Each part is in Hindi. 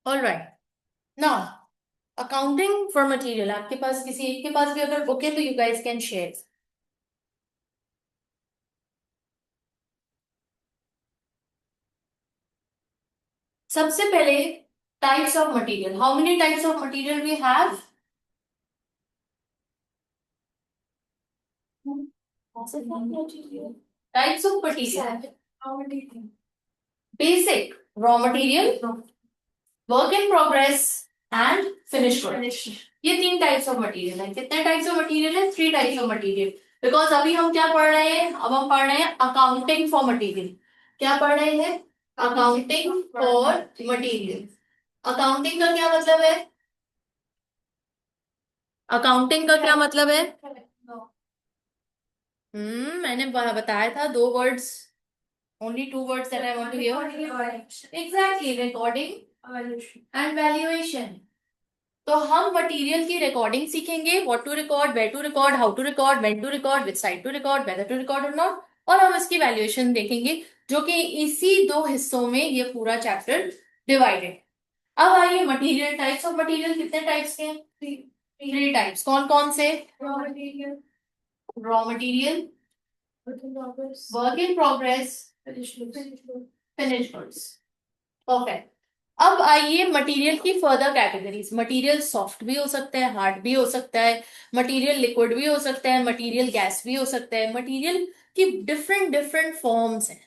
All right, now accounting for material. आपके पास किसी एक के पास भी अगर बुक है तो यू गाइस कैन शेयर। सबसे पहले types of material, how many types of material we have? Types of material, basic, raw material, work in progress and finish product. ये तीन टाइप्स ऑफ मटेरियल है। कितने टाइप्स ऑफ मटेरियल है? Three types of material. Because अभी हम क्या पढ़ रहे हैं? अब हम पढ़ रहे हैं अकाउंटिंग फॉर मटेरियल। क्या पढ़ रहे हैं? Accounting for material. अकाउंटिंग का क्या मतलब है? अकाउंटिंग का क्या मतलब है? मैंने बताया था दो words, only two words that I want to hear. Exactly, recording and valuation. तो हम मटेरियल की रिकॉर्डिंग सीखेंगे, what to record, where to record, how to record, when to record, which side to record, whether to record और नॉट। और हम इसकी वैल्यूएशन देखेंगे, जो कि इसी दो हिस्सों में ये पूरा चैप्टर डिवाइडेड। अब आइए मटेरियल टाइप्स ऑफ मटेरियल, कितने टाइप्स के हैं? Three types. कौन कौन से? Raw material, raw material, work in progress, finish goods. Perfect. अब आइए मटेरियल की फर्दर कैटेगरीज। मटेरियल सॉफ्ट भी हो सकता है, हार्ड भी हो सकता है, मटेरियल लिक्विड भी हो सकता है, मटेरियल गैस भी हो सकता है। मटेरियल की डिफरेंट डिफरेंट फॉर्म्स हैं।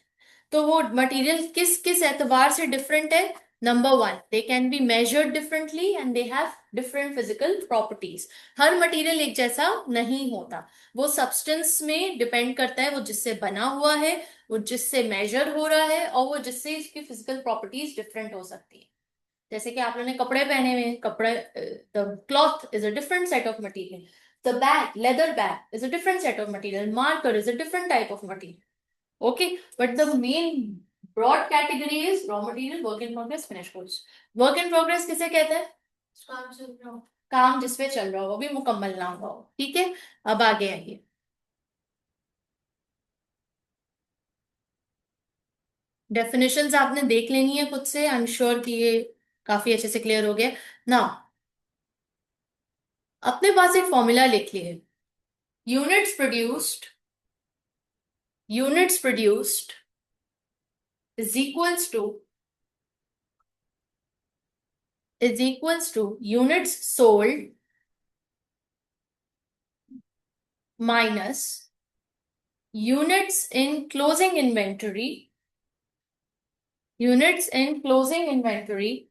तो वो मटेरियल किस किस एतबार से डिफरेंट है? Number one, they can be measured differently and they have different physical properties. Her material एक जैसा नहीं होता। वो सब्सटेंस में डिपेंड करता है, वो जिससे बना हुआ है, वो जिससे मेजर हो रहा है, और वो जिससे इसकी फिजिकल प्रॉपर्टीज डिफरेंट हो सकती है। जैसे कि आप लोगों ने कपड़े पहने हुए हैं, कपड़े, the cloth is a different set of material. The bag, leather bag is a different set of material. Marker is a different type of material. Okay, but the main broad category is raw material, work in progress, finished goods. Work in progress किसे कहते हैं? काम चल रहा हो, काम जिसपे चल रहा हो, वो भी मुकम्मल ना हुआ हो। ठीक है, अब आगे आइए। डेफिनेशंस आपने देख लेनी है खुद से, आई एम श्योर कि ये काफी अच्छे से क्लियर हो गया ना। अपने पास एक फॉर्मूला लिख लिए। Units produced, units produced is equals to, is equals to units sold minus units in closing inventory, units in closing inventory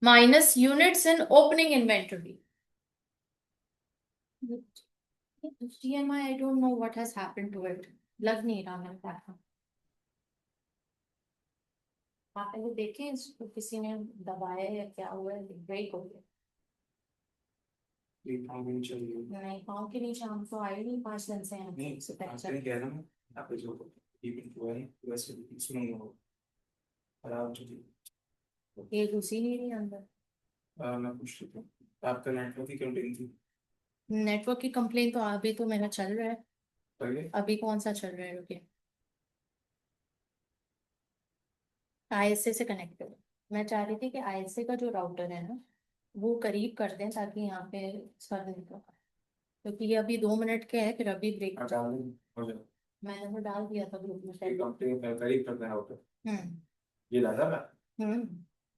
minus units in opening inventory. HDMI, I don't know what has happened to it. लग नहीं रहा मेरे पास। आप पहले देखें इसको, किसी ने दबाया है या क्या हुआ है, ब्रेक हो गया। नहीं, पाँव के नीचे हम तो आए नहीं 5 दिन से हैं। नहीं, इससे पहले कह रहा हूँ आप जो इवेंट हुआ है वैसे सुनूंगा खराब जो ये घुसी नहीं रही अंदर। मैं पूछ रही हूँ आपका नेटवर्क की कंप्लेन थी। नेटवर्क की कंप्लेन तो अभी तो मेरा चल रहा है। पहले अभी कौन सा चल रहा है, रुकिए। आईएसए से कनेक्ट करो। मैं चाह रही थी कि आईएसए का जो राउटर है ना, वो करीब कर दें ताकि यहाँ पे सर नहीं तो, क्योंकि ये अभी 2 मिनट के है, फिर अभी ब्रेक हो जाए। मैंने तो डाल दिया था ग्रुप में करीब करते हैं राउटर। ये डाला ना।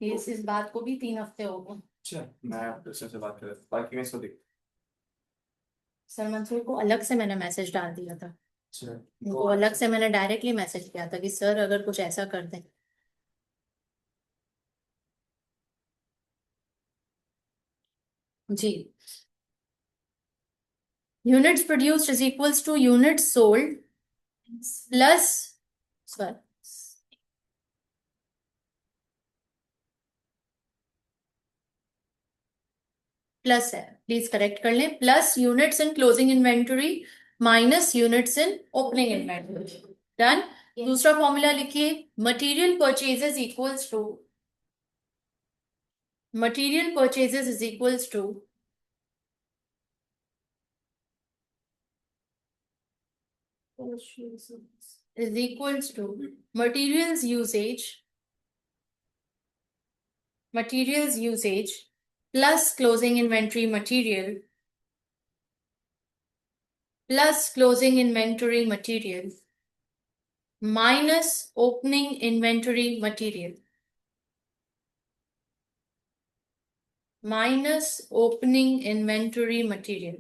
ये इस बात को भी 3 हफ्ते हो गए। अच्छा, मैं आपसे से बात कर रहा था, बाकी मैं इसको देख। सर मंसूर को अलग से मैंने मैसेज डाल दिया था। अच्छा, उनको अलग से मैंने डायरेक्टली मैसेज किया था कि सर अगर कुछ ऐसा कर दें। जी, units produced is equals to units sold plus, sir plus है, प्लीज करेक्ट कर लें, plus units in closing inventory minus units in opening inventory. Done. दूसरा फॉर्मूला लिखिए। Material purchases equals to, material purchases is equals to is equals to materials usage materials usage plus closing inventory material plus closing inventory material minus opening inventory material minus opening inventory material.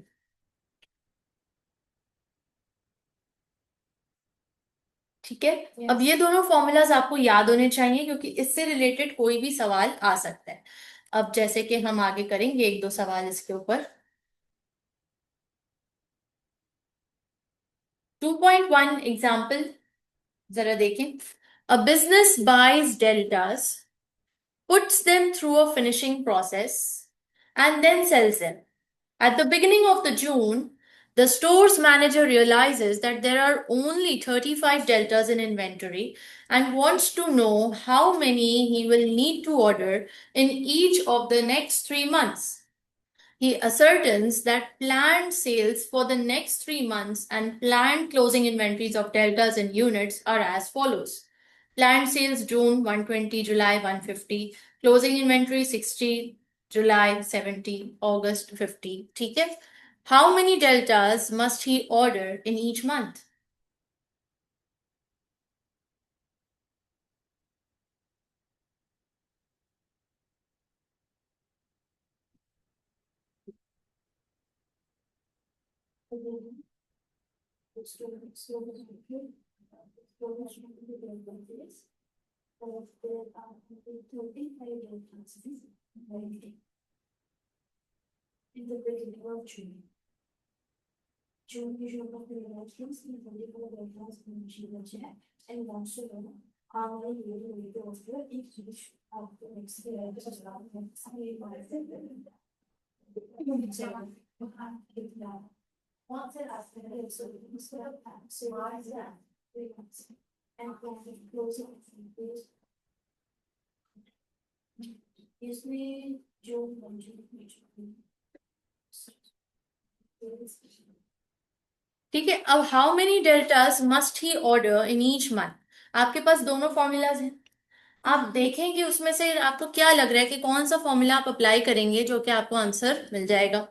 ठीक है, अब ये दोनों फॉर्मूलाज आपको याद होने चाहिए क्योंकि इससे रिलेटेड कोई भी सवाल आ सकता है। अब जैसे कि हम आगे करेंगे एक दो सवाल इसके ऊपर। 2.1 एग्जाम्पल जरा देखें। A business buys deltas, puts them through a finishing process, and then sells them. At the beginning of the June, the store's manager realizes that there are only 35 deltas in inventory and wants to know how many he will need to order in each of the next 3 months. He ascertains that planned sales for the next 3 months and planned closing inventories of deltas in units are as follows. Planned sales June 120, July 150, closing inventory 60, July 70, August 50. ठीक है? How many deltas must he order in each month? In the beginning of June. June usually relations in the legal relations in June and wants to know how many legal of the each of the next year is around once it has been so instead of so why is that? And closing usually June and June. ठीक है, अब how many deltas must he order in each month. आपके पास दोनों फॉर्मूलाज हैं, आप देखें कि उसमें से आपको क्या लग रहा है कि कौन सा फॉर्मूला आप अप्लाई करेंगे जो कि आपको आंसर मिल जाएगा।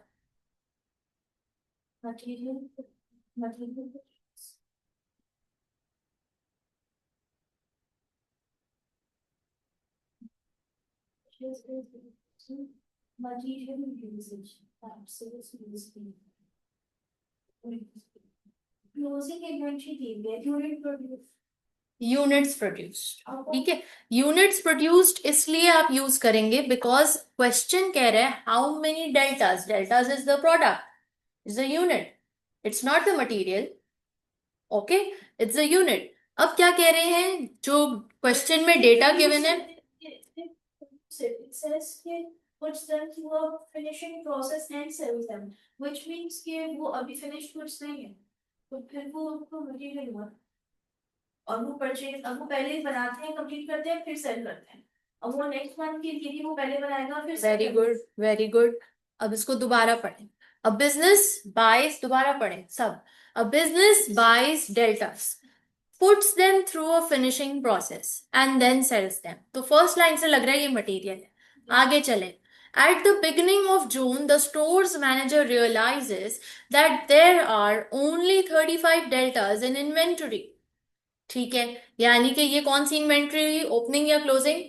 Material. Material usage. Absolutely. Closing inventory team, unit produce. Units produced, ठीक है। यूनिट्स प्रोड्यूस्ड इसलिए आप यूज करेंगे बिकॉज क्वेश्चन कह रहे हैं how many deltas. Deltas is the product, is the unit, it's not the material. Okay, it's the unit. अब क्या कह रहे हैं, जो क्वेश्चन में डेटा गिवन है, It says कि puts them through a finishing process and sells them, which means कि वो अभी finished goods नहीं है, तो फिर वो उनको material हुआ और वो परचेज, अब वो पहले बनाते हैं, कंप्लीट करते हैं, फिर सेल करते हैं। अब वो नेक्स्ट मंथ के लिए भी वो पहले बनाएगा फिर वेरी गुड वेरी गुड। अब इसको दोबारा पढ़ें। अ बिजनेस बाइज, दोबारा पढ़ें सब। A business buys deltas, puts them through a finishing process and then sells them। तो फर्स्ट लाइन से लग रहा है ये मटेरियल है। आगे चलें। At the beginning of June, the store's manager realizes that there are only 35 deltas in inventory। ठीक है, यानी कि ये कौन सी इन्वेंट्री हुई, ओपनिंग या क्लोजिंग?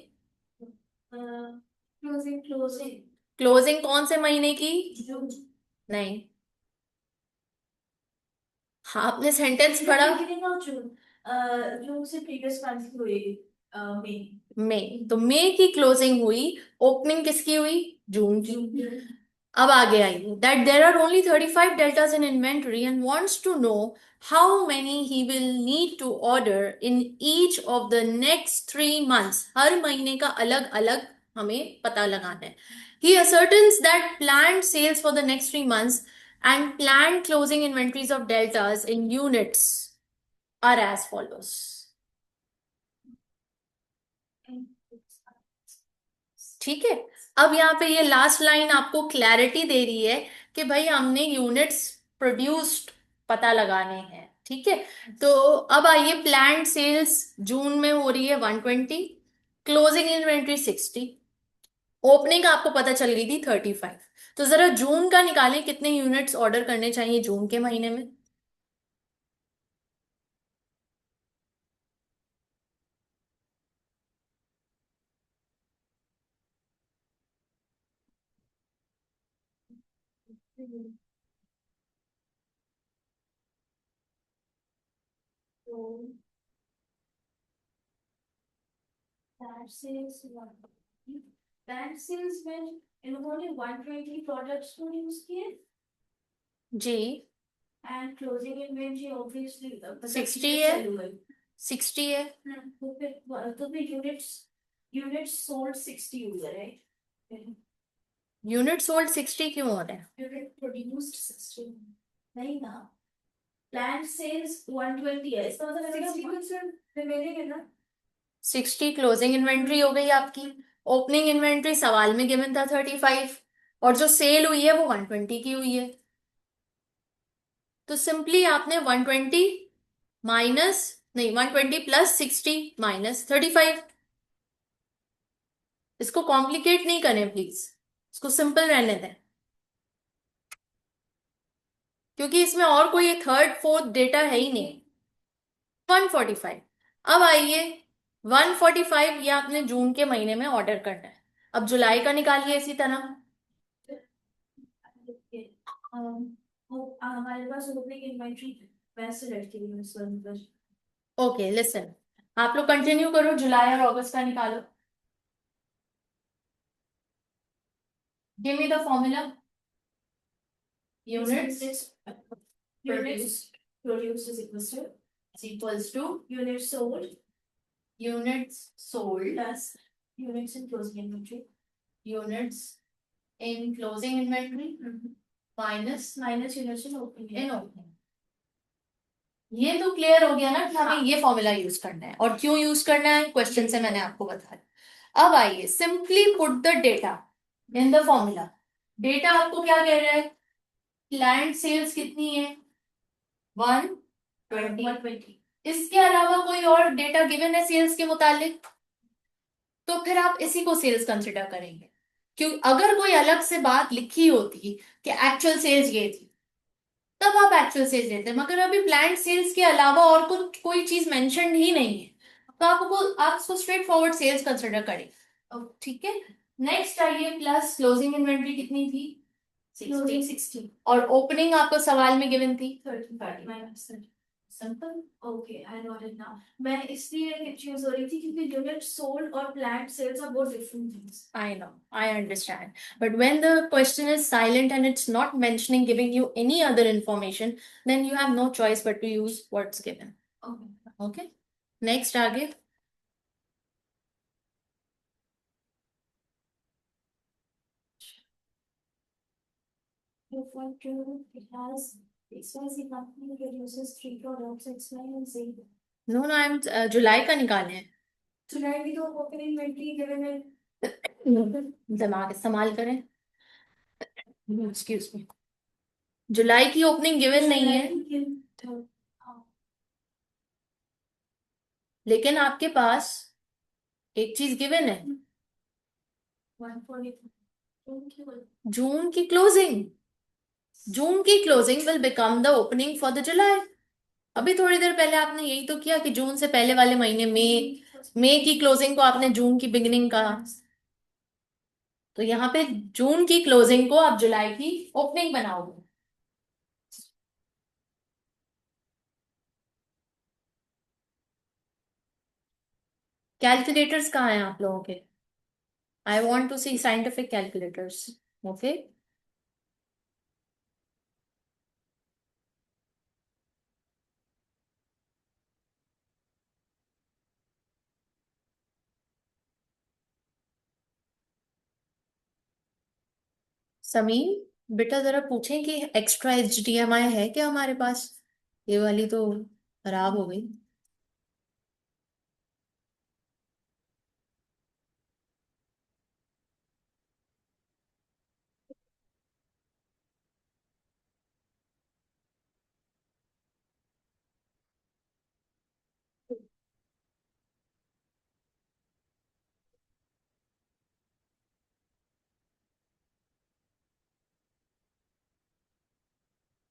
क्लोजिंग। क्लोजिंग क्लोजिंग कौन से महीने की? नहीं, हाँ आपने सेंटेंस पढ़ा। बिगिनिंग ऑफ जून, जून से प्रीवियस मंथ हुई मई। मई, तो मई की क्लोजिंग हुई, ओपनिंग किसकी हुई? जून की। अब आगे आइए। That there are only 35 deltas in inventory and wants to know how many he will need to order in each of the next 3 months। हर महीने का अलग अलग हमें पता लगाना है। He ascertains that planned sales for the next 3 months and planned closing inventories of deltas in units are as follows। ठीक है, अब यहाँ पे ये लास्ट लाइन आपको क्लैरिटी दे रही है कि भाई हमने यूनिट्स प्रोड्यूस्ड पता लगाने हैं। ठीक है, तो अब आइए, प्लान्ड सेल्स जून में हो रही है 120, क्लोजिंग इन्वेंट्री 60, ओपनिंग आपको पता चल गई थी 35। तो जरा जून का निकालें, कितने यूनिट्स ऑर्डर करने चाहिए जून के महीने में। So that says one. That sales में इन्होंने 120 products produce किए जी। and closing inventory obviously 60 है। 60 है। तो फिर units sold 60 हुए right? यूनिट सोल्ड 60 क्यों हो रहा है? Unit produced 60 नहीं ना, planned sales 120 है, इसका मतलब 60% remaining है ना। 60 क्लोजिंग इन्वेंट्री हो गई आपकी। ओपनिंग इन्वेंट्री सवाल में गिवन था 35, और जो सेल हुई है वो 120 की हुई है। तो सिंपली आपने 120 माइनस, नहीं 120 प्लस 60 माइनस 35। इसको कॉम्प्लिकेट नहीं करें प्लीज, इसको सिंपल रहने दें, क्योंकि इसमें और कोई थर्ड फोर्थ डेटा है ही नहीं। 145। अब आइए, 145 ये आपने जून के महीने में ऑर्डर करना है। अब जुलाई का निकालिए इसी तरह। हमारे पास ओपनिंग इन्वेंट्री वैसे रखी हुई है इस वन पर। ओके लिसन, आप लोग कंटिन्यू करो, जुलाई और अगस्त का निकालो। Give me the formula. Units Units produced is equals to units sold plus units in closing inventory units in closing inventory minus minus units in opening. opening। ये तो क्लियर हो गया ना कि हमें ये फॉर्मूला यूज करना है, और क्यों यूज करना है क्वेश्चन से मैंने आपको बताया। अब आइए, simply put the data in the formula. Data आपको क्या कह रहा है? प्लान्ड सेल्स कितनी है? 120। इसके अलावा कोई और डेटा गिवन है सेल्स के मुतालिक? तो फिर आप इसी को सेल्स कंसिडर करेंगे, क्यों? अगर कोई अलग से बात लिखी होती कि एक्चुअल सेल्स ये थी, तब आप एक्चुअल सेल्स लेते हैं, मगर अभी प्लान्ड सेल्स के अलावा और कुछ कोई चीज मेंशन ही नहीं है, तो आप उसको स्ट्रेट फॉरवर्ड सेल्स कंसिडर करें। ठीक है। नेक्स्ट आइए, प्लस क्लोजिंग इन्वेंट्री कितनी थी? closing 60 और ओपनिंग आपको सवाल में गिवन थी 30 minus 30. Simple. Okay, I got it now. मैं इसलिए कंफ्यूज हो रही थी क्योंकि यूनिट सोल्ड और planned sales are both different things. I know, I understand. But when the question is silent and it's not mentioning, giving you any other information, then you have no choice but to use what's given. Okay. Okay. Next, आगे। If one true, it has XYZ company produces 3 products, X, Y, and Z. No, no, I'm जुलाई का निकाले हैं। जुलाई भी तो ओपन इन्वेंट्री गिवन है। दिमाग इस्तेमाल करें। एक्सक्यूज मी, जुलाई की ओपनिंग गिवन नहीं है, लेकिन आपके पास एक चीज गिवन है, 140 जून की क्लोजिंग। जून की closing will become the opening for the जुलाई। अभी थोड़ी देर पहले आपने यही तो किया कि जून से पहले वाले महीने मई की क्लोजिंग को आपने जून की बिगिनिंग कहा। तो यहाँ पे जून की क्लोजिंग को आप जुलाई की ओपनिंग बनाओगे। कैलकुलेटर्स कहाँ हैं आप लोगों के? I want to see scientific calculators. Okay. Sameer बेटा जरा पूछें कि एक्स्ट्रा HDMI है क्या हमारे पास? ये वाली तो खराब हो गई।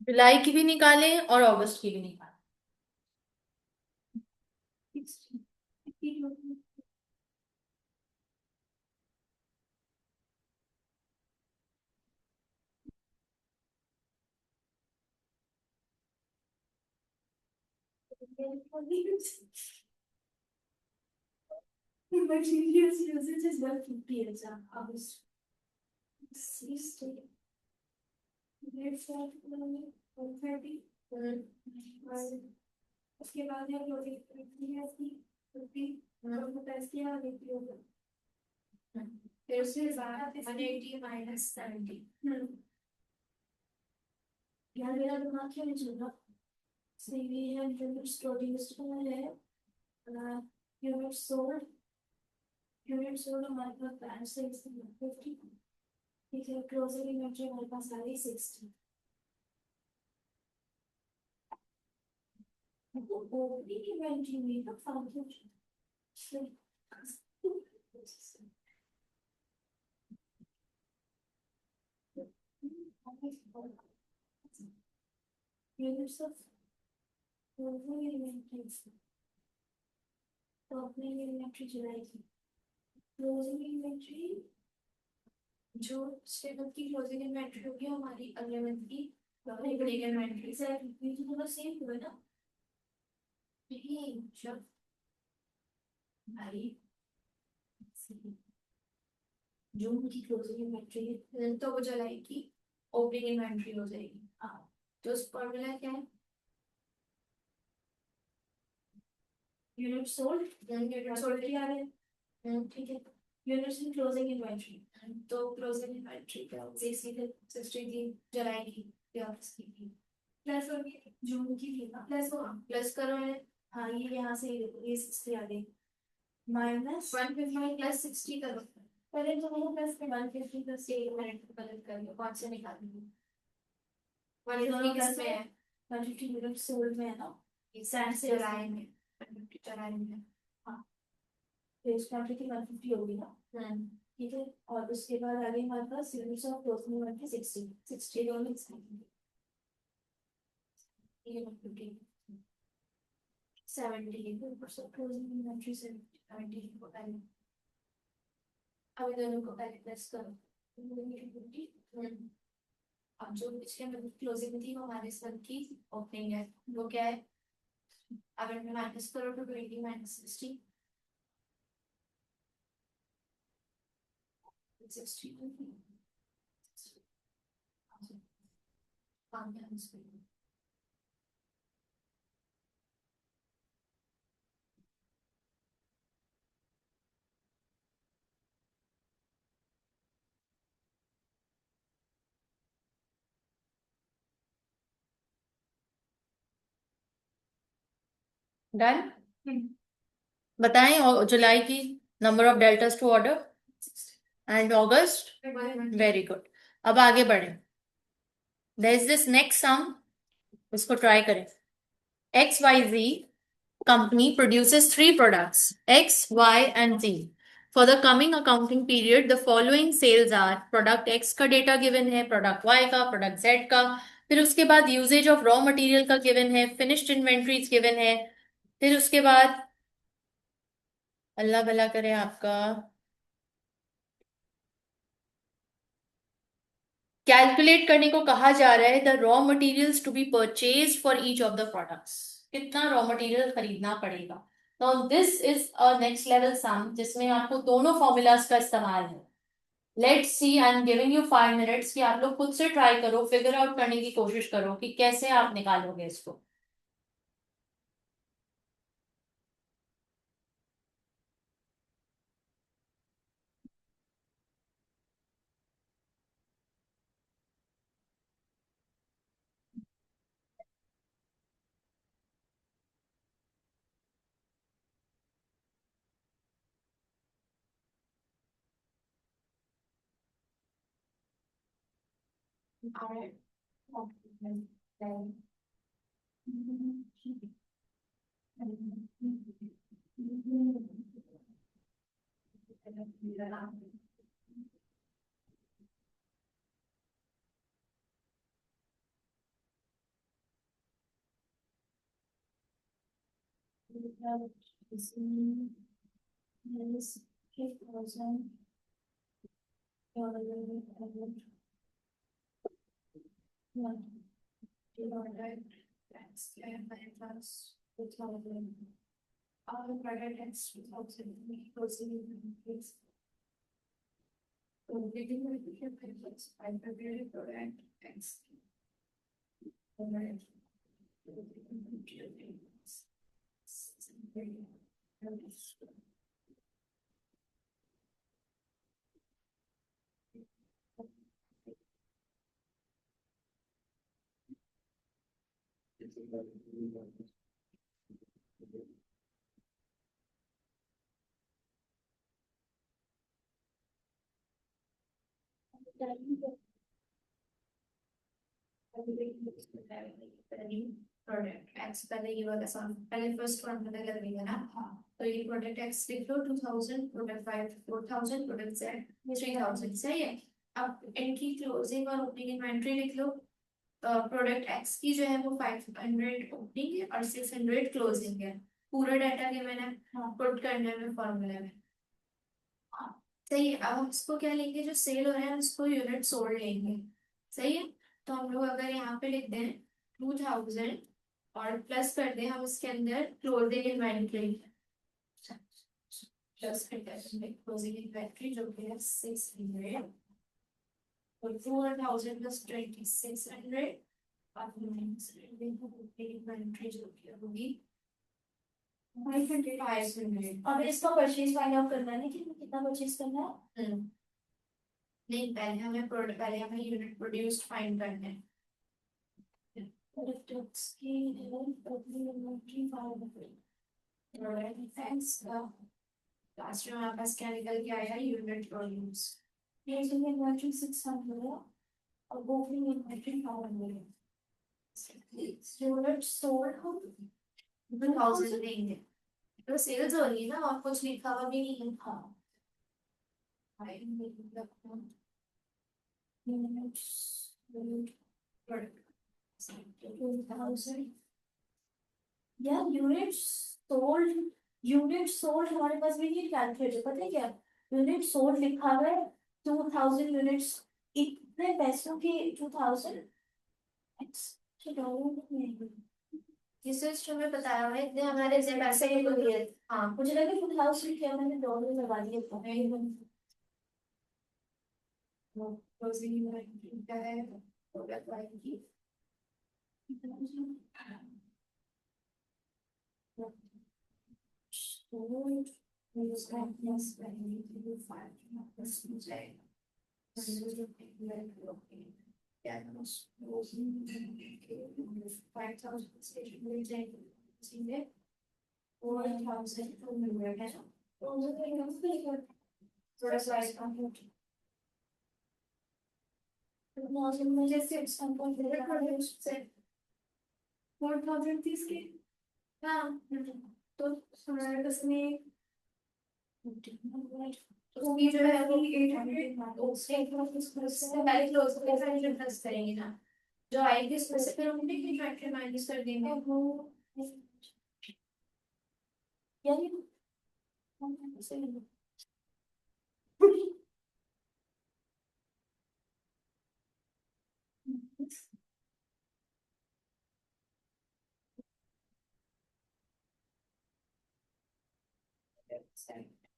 जुलाई की भी निकालें और अगस्त की भी निकालें। Materials usage is 150 exam hours. Grade 130 और उसके बाद है फिर उसके बाद 180 minus 70 यार मेरा दिमाग क्यों नहीं चल रहा सीवी है यूनिट्स प्रोड्यूस्ड है यूनिट सोल्ड हमारे पास बैंक से 50 ठीक है क्लोजिंग इन्वेंटरी हमारे पास आ गई 60 ओपनिंग इन्वेंटरी में ना फालतू units of closing inventory तो opening inventory जुलाई की closing inventory जो स्टेबल की क्लोजिंग इन्वेंटरी होगी हमारी अगले मंथ की ओपनिंग इन्वेंटरी से ये तो थोड़ा सेम हुआ ना नहीं जब हमारी जून की क्लोजिंग इन्वेंटरी तो वो जुलाई की ओपनिंग इन्वेंटरी हो जाएगी हाँ तो उस फॉर्मूला क्या है यूनिट सोल्ड क्या है ठीक है यूनिट्स इन क्लोजिंग इन्वेंटरी तो क्लोजिंग इन्वेंटरी क्या होगी सीधे 60 की जुलाई की या अगस्त की प्लस होगी जून की भी ना प्लस हो प्लस करो हाँ ये यहाँ से ये 60 आ गई माइनस 150 प्लस 60 करो पहले तो वो प्लस में 150 प्लस 1 मिनट कलेक्ट कर लो कौन से निकालेंगे 150 किस में है 150 यूनिट सोल्ड में है ना सैंड से जुलाई में 150 जुलाई में हाँ तो इस क्वांटिटी 150 होगी ना ठीक है और उसके बाद आगे हमारे पास यूनिट्स ऑफ क्लोजिंग इन्वेंटरी 60 दोनों ये 150 70 क्लोजिंग इन्वेंटरी 70 को पहले अब दोनों को पहले प्लस करो अब जो पिछले मंथ क्लोजिंग थी वो हमारे इस मंथ की ओपनिंग है वो क्या है अब इनमें माइनस करो तो 20 माइनस 60 डन। बताएं और जुलाई की number of deltas to order and अगस्त वेरी गुड। अब आगे बढ़े there is this next sum इसको ट्राई करें XYZ company produces three products X, Y and Z. For the coming accounting period, the following sales are product X का डेटा गिवन है, प्रोडक्ट Y का, प्रोडक्ट Z का, फिर उसके बाद यूजेज ऑफ रॉ मटेरियल का गिवन है, फिनिश्ड इन्वेंट्रीज गिवन है, फिर उसके बाद अल्लाह भला करे आपका कैलकुलेट करने को कहा जा रहा है the raw materials to be purchase for each of the products. कितना रॉ मटेरियल खरीदना पड़ेगा। तो this is a next level sum जिसमें आपको दोनों फॉर्मूलाज का इस्तेमाल है। Let's see I am giving you 5 minutes कि आप लोग खुद से ट्राई करो फिगर आउट करने की कोशिश करो कि कैसे आप निकालोगे इसको। Our product X 2000 so beginning with the papers, I prepared product X. Product x पहले ये वाला सम पहले फर्स्ट वन पता कर देंगे ना तो ये प्रोडक्ट एक्स लिख लो 2000 प्रोडक्ट 5 4000 प्रोडक्ट जेड 3000 सही है अब इनकी क्लोजिंग और ओपनिंग इन्वेंटरी लिख लो प्रोडक्ट एक्स की जो है वो 500 ओपनिंग है और 600 क्लोजिंग है पूरा डाटा गिवन है पुट करने में फॉर्मूला में सही है अब हम इसको क्या लेंगे जो सेल हो रहा है उसको यूनिट सोल्ड लेंगे सही है तो हम लोग अगर यहाँ पे लिख दें 2000 और प्लस कर दें हम इसके अंदर क्लोजिंग इन्वेंटरी प्लस कर दें क्लोजिंग इन्वेंटरी जो कि है 600 और 4000 प्लस 2600 और इन्वेंटरी जो कि होगी 500 अब इसका परचेज फाइंड आउट करना है कि कितना परचेज करना है नहीं पहले हमें यूनिट प्रोड्यूस्ड फाइंड करना है प्रोडक्ट्स की ओपनिंग इन्वेंटरी 500 थैंक्स लास्ट में हमारे पास क्या निकल के आया यूनिट प्रोड्यूस क्लोजिंग इन्वेंटरी 600 है और ओपनिंग इन्वेंटरी 500 है यूनिट सोल्ड हम 2000 देंगे तो सेल्स हो रही है ना और कुछ लिखा हुआ भी नहीं है हाँ यार यूनिट सोल्ड हमारे पास भी नहीं कैलकुलेटर पता है क्या यूनिट सोल्ड लिखा हुआ है 2000 यूनिट्स इतने पैसों के 2000 जिस हमें बताया हुआ है इतने हमारे से पैसे ही तो दिए हाँ मुझे लगा 2000 क्या मैंने डॉलर लगा दिए क्लोजिंग इन्वेंटरी क्या है प्रोडक्ट वाइज तो हमारे पास में तो ये जो है वो 800 पहले क्लोज प्लस करेंगे ना जो आएगी उसमें से फिर हम इन्वेंटरी माइनस कर देंगे यानी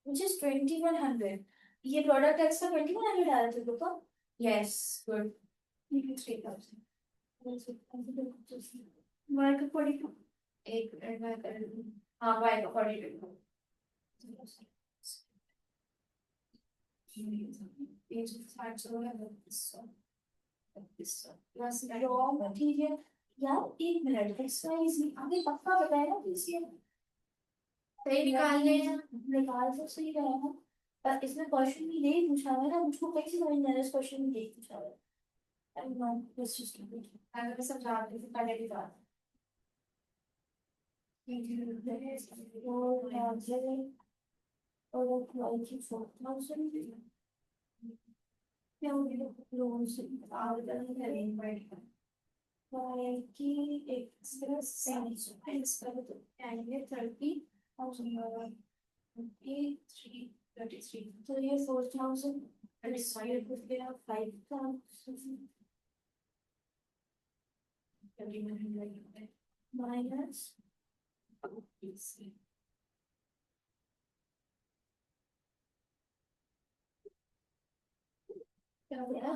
which is 2100 ये प्रोडक्ट एक्स का 2100 डाला थे तो यस गुड वाई का 42 एक हाँ वाई का 42 रॉ मटेरियल यार एक मिनट एक्स्ट्रा इजी आगे पक्का बताया ना प्लीज ये सही निकालने हैं निकाल तो सही रहा है पर इसमें क्वेश्चन भी नहीं पूछा हुआ है ना मुझको कैसे समझ में आ रहा है इस क्वेश्चन में नहीं पूछा हुआ है I know let's just do it अगर मैं समझा रही थी पहले भी बात और अप्लाई की 4000 क्या हो गया लोन से आवेदन करेंगे की एक्सप्रेस एंड 30,000 तो ये 4,000 डिवाइडेड विद 5,000 माइनस क्या होगा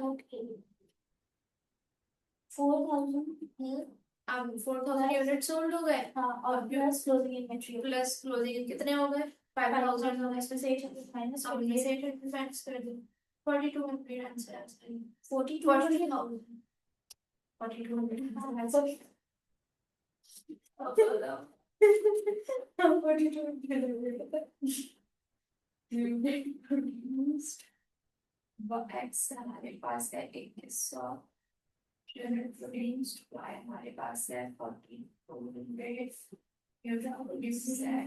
4,000 अब 4,000 यूनिट सोल्ड हो गए हाँ और plus closing inventory plus closing कितने हो गए 5,000 हो गए इसमें से 800 माइनस अब इनमें से 800 माइनस कर दो 4,200 आंसर आ जाएगा 42,000 4,200 x हमारे पास है 2100 प्रोटीन्स y हमारे पास है 14,200 प्रोड्यूस है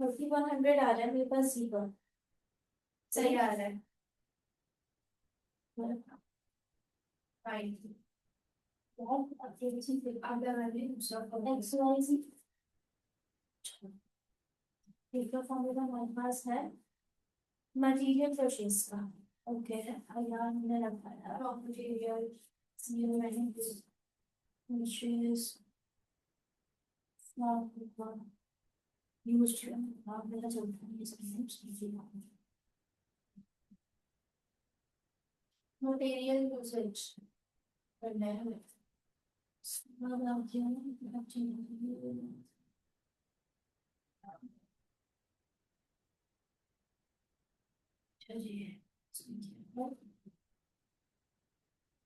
थर्टी 100 आ रहा है मेरे पास जीरो सही आ रहा है फाइन अगर मैंने दूसरा XYZ का फॉर्मूला हमारे पास है मटेरियल परचेज का ओके यार हमने रखा है रॉ मटेरियल machines used मेरा चलता है मटेरियल यूसेज करना है हमें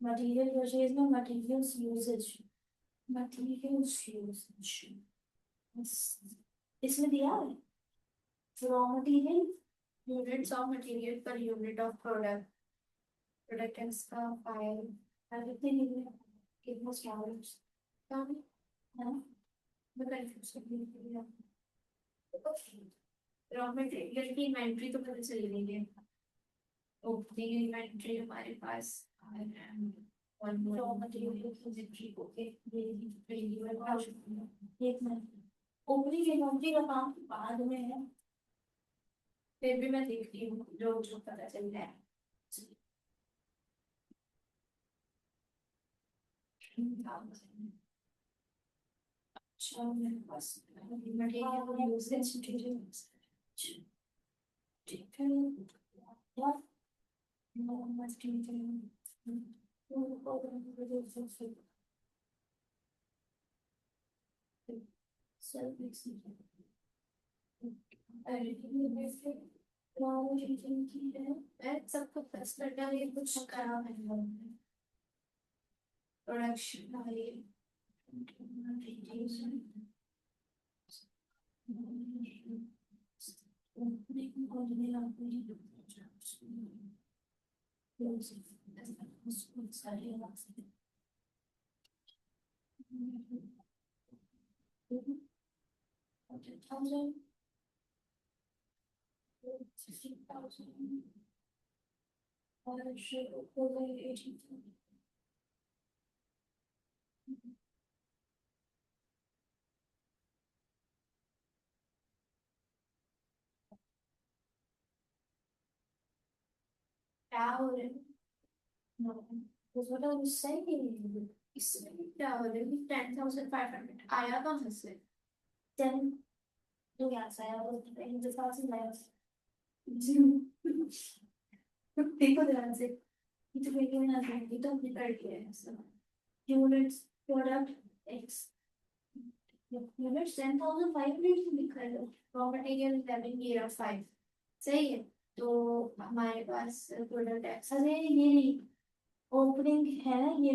मटेरियल परचेज में मटेरियल्स यूसेज इसमें दिया है raw material units of material per unit of product products का फाइल एवरीथिंग कितना स्टॉरेज काम है मैं कंफ्यूज कर रही हूँ रॉ मटेरियल की इन्वेंटरी तो पता चल गई है ओपनिंग इन्वेंटरी हमारे पास रॉ मटेरियल की इन्वेंटरी को एक मिनट ओपनिंग इन्वेंटरी का काम बाद में है फिर भी मैं देखती हूँ जो जो पता चल रहा है अच्छा मेरे पास मटेरियल यूसेज ठीक है यार सबको प्लस करना ये कुछ खराब है प्रोडक्शन क्या हो रहा है what I was saying इसमें क्या हो रहा है 10,500 आया कहाँ से 10 तो क्या सा है वो इन द thousand miles देखो ध्यान से ये तो मेरे में आता है ये तो हमने कर दिया है सब यूनिट्स प्रोडक्ट एक्स यूनिट्स 10,500 लिखा है रॉ मटेरियल 11,5 सही है तो हमारे पास प्रोडक्ट एक्स अरे ये नहीं ओपनिंग है ना ये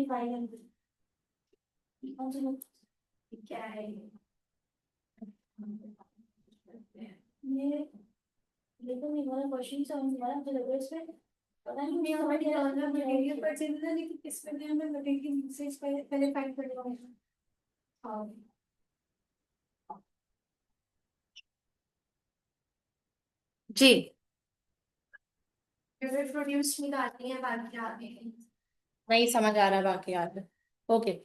500 क्या है ये देखो ये वाला क्वेश्चन समझ में आया मुझे लग रहा है इसमें पता नहीं मुझे समझ नहीं आ रहा मटेरियल परचेज है लेकिन इसमें भी हमें मटेरियल यूसेज पहले फाइंड करना होगा। हाँ जी यूनिट प्रोड्यूस निकालनी है बाकी आगे। नहीं समझ आ रहा बाकी यार। ओके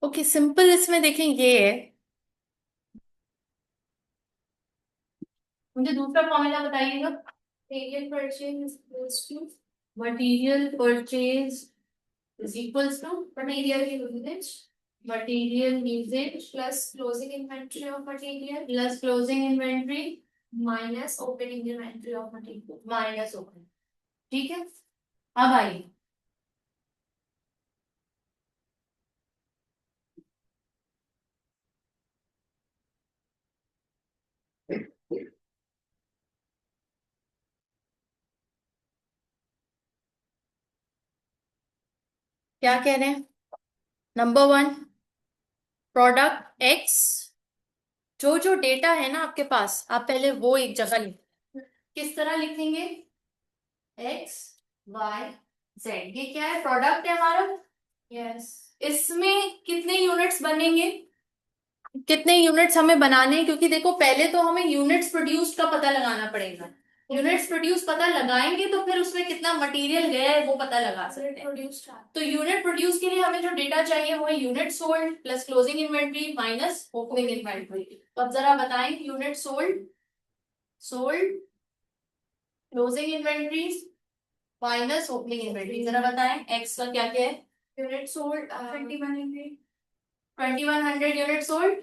ओके सिंपल इसमें देखें ये है। मुझे दूसरा फॉर्मूला बताइएगा। Material purchase is equals to material purchase is equals to material unit material usage plus closing inventory of material plus closing inventory minus opening inventory of material. Minus open. ठीक है अब आइए क्या कह रहे हैं। नंबर वन प्रोडक्ट एक्स जो जो डेटा है ना आपके पास आप पहले वो एक जगह लिख। किस तरह लिखेंगे एक्स वाई जेड ये क्या है प्रोडक्ट है हमारा। Yes. इसमें कितने यूनिट्स बनेंगे कितने यूनिट्स हमें बनाने हैं क्योंकि देखो पहले तो हमें यूनिट्स प्रोड्यूस्ड का पता लगाना पड़ेगा। यूनिट्स प्रोड्यूस पता लगाएंगे तो फिर उसमें कितना मटेरियल गया है वो पता लगा सकते हैं। Produced. तो यूनिट प्रोड्यूस के लिए हमें जो डेटा चाहिए वो है unit sold plus closing inventory minus opening inventory. तो अब जरा बताएं unit sold sold closing inventory minus opening inventory जरा बताएं एक्स का क्या क्या है। Unit sold 2100. 2100 यूनिट सोल्ड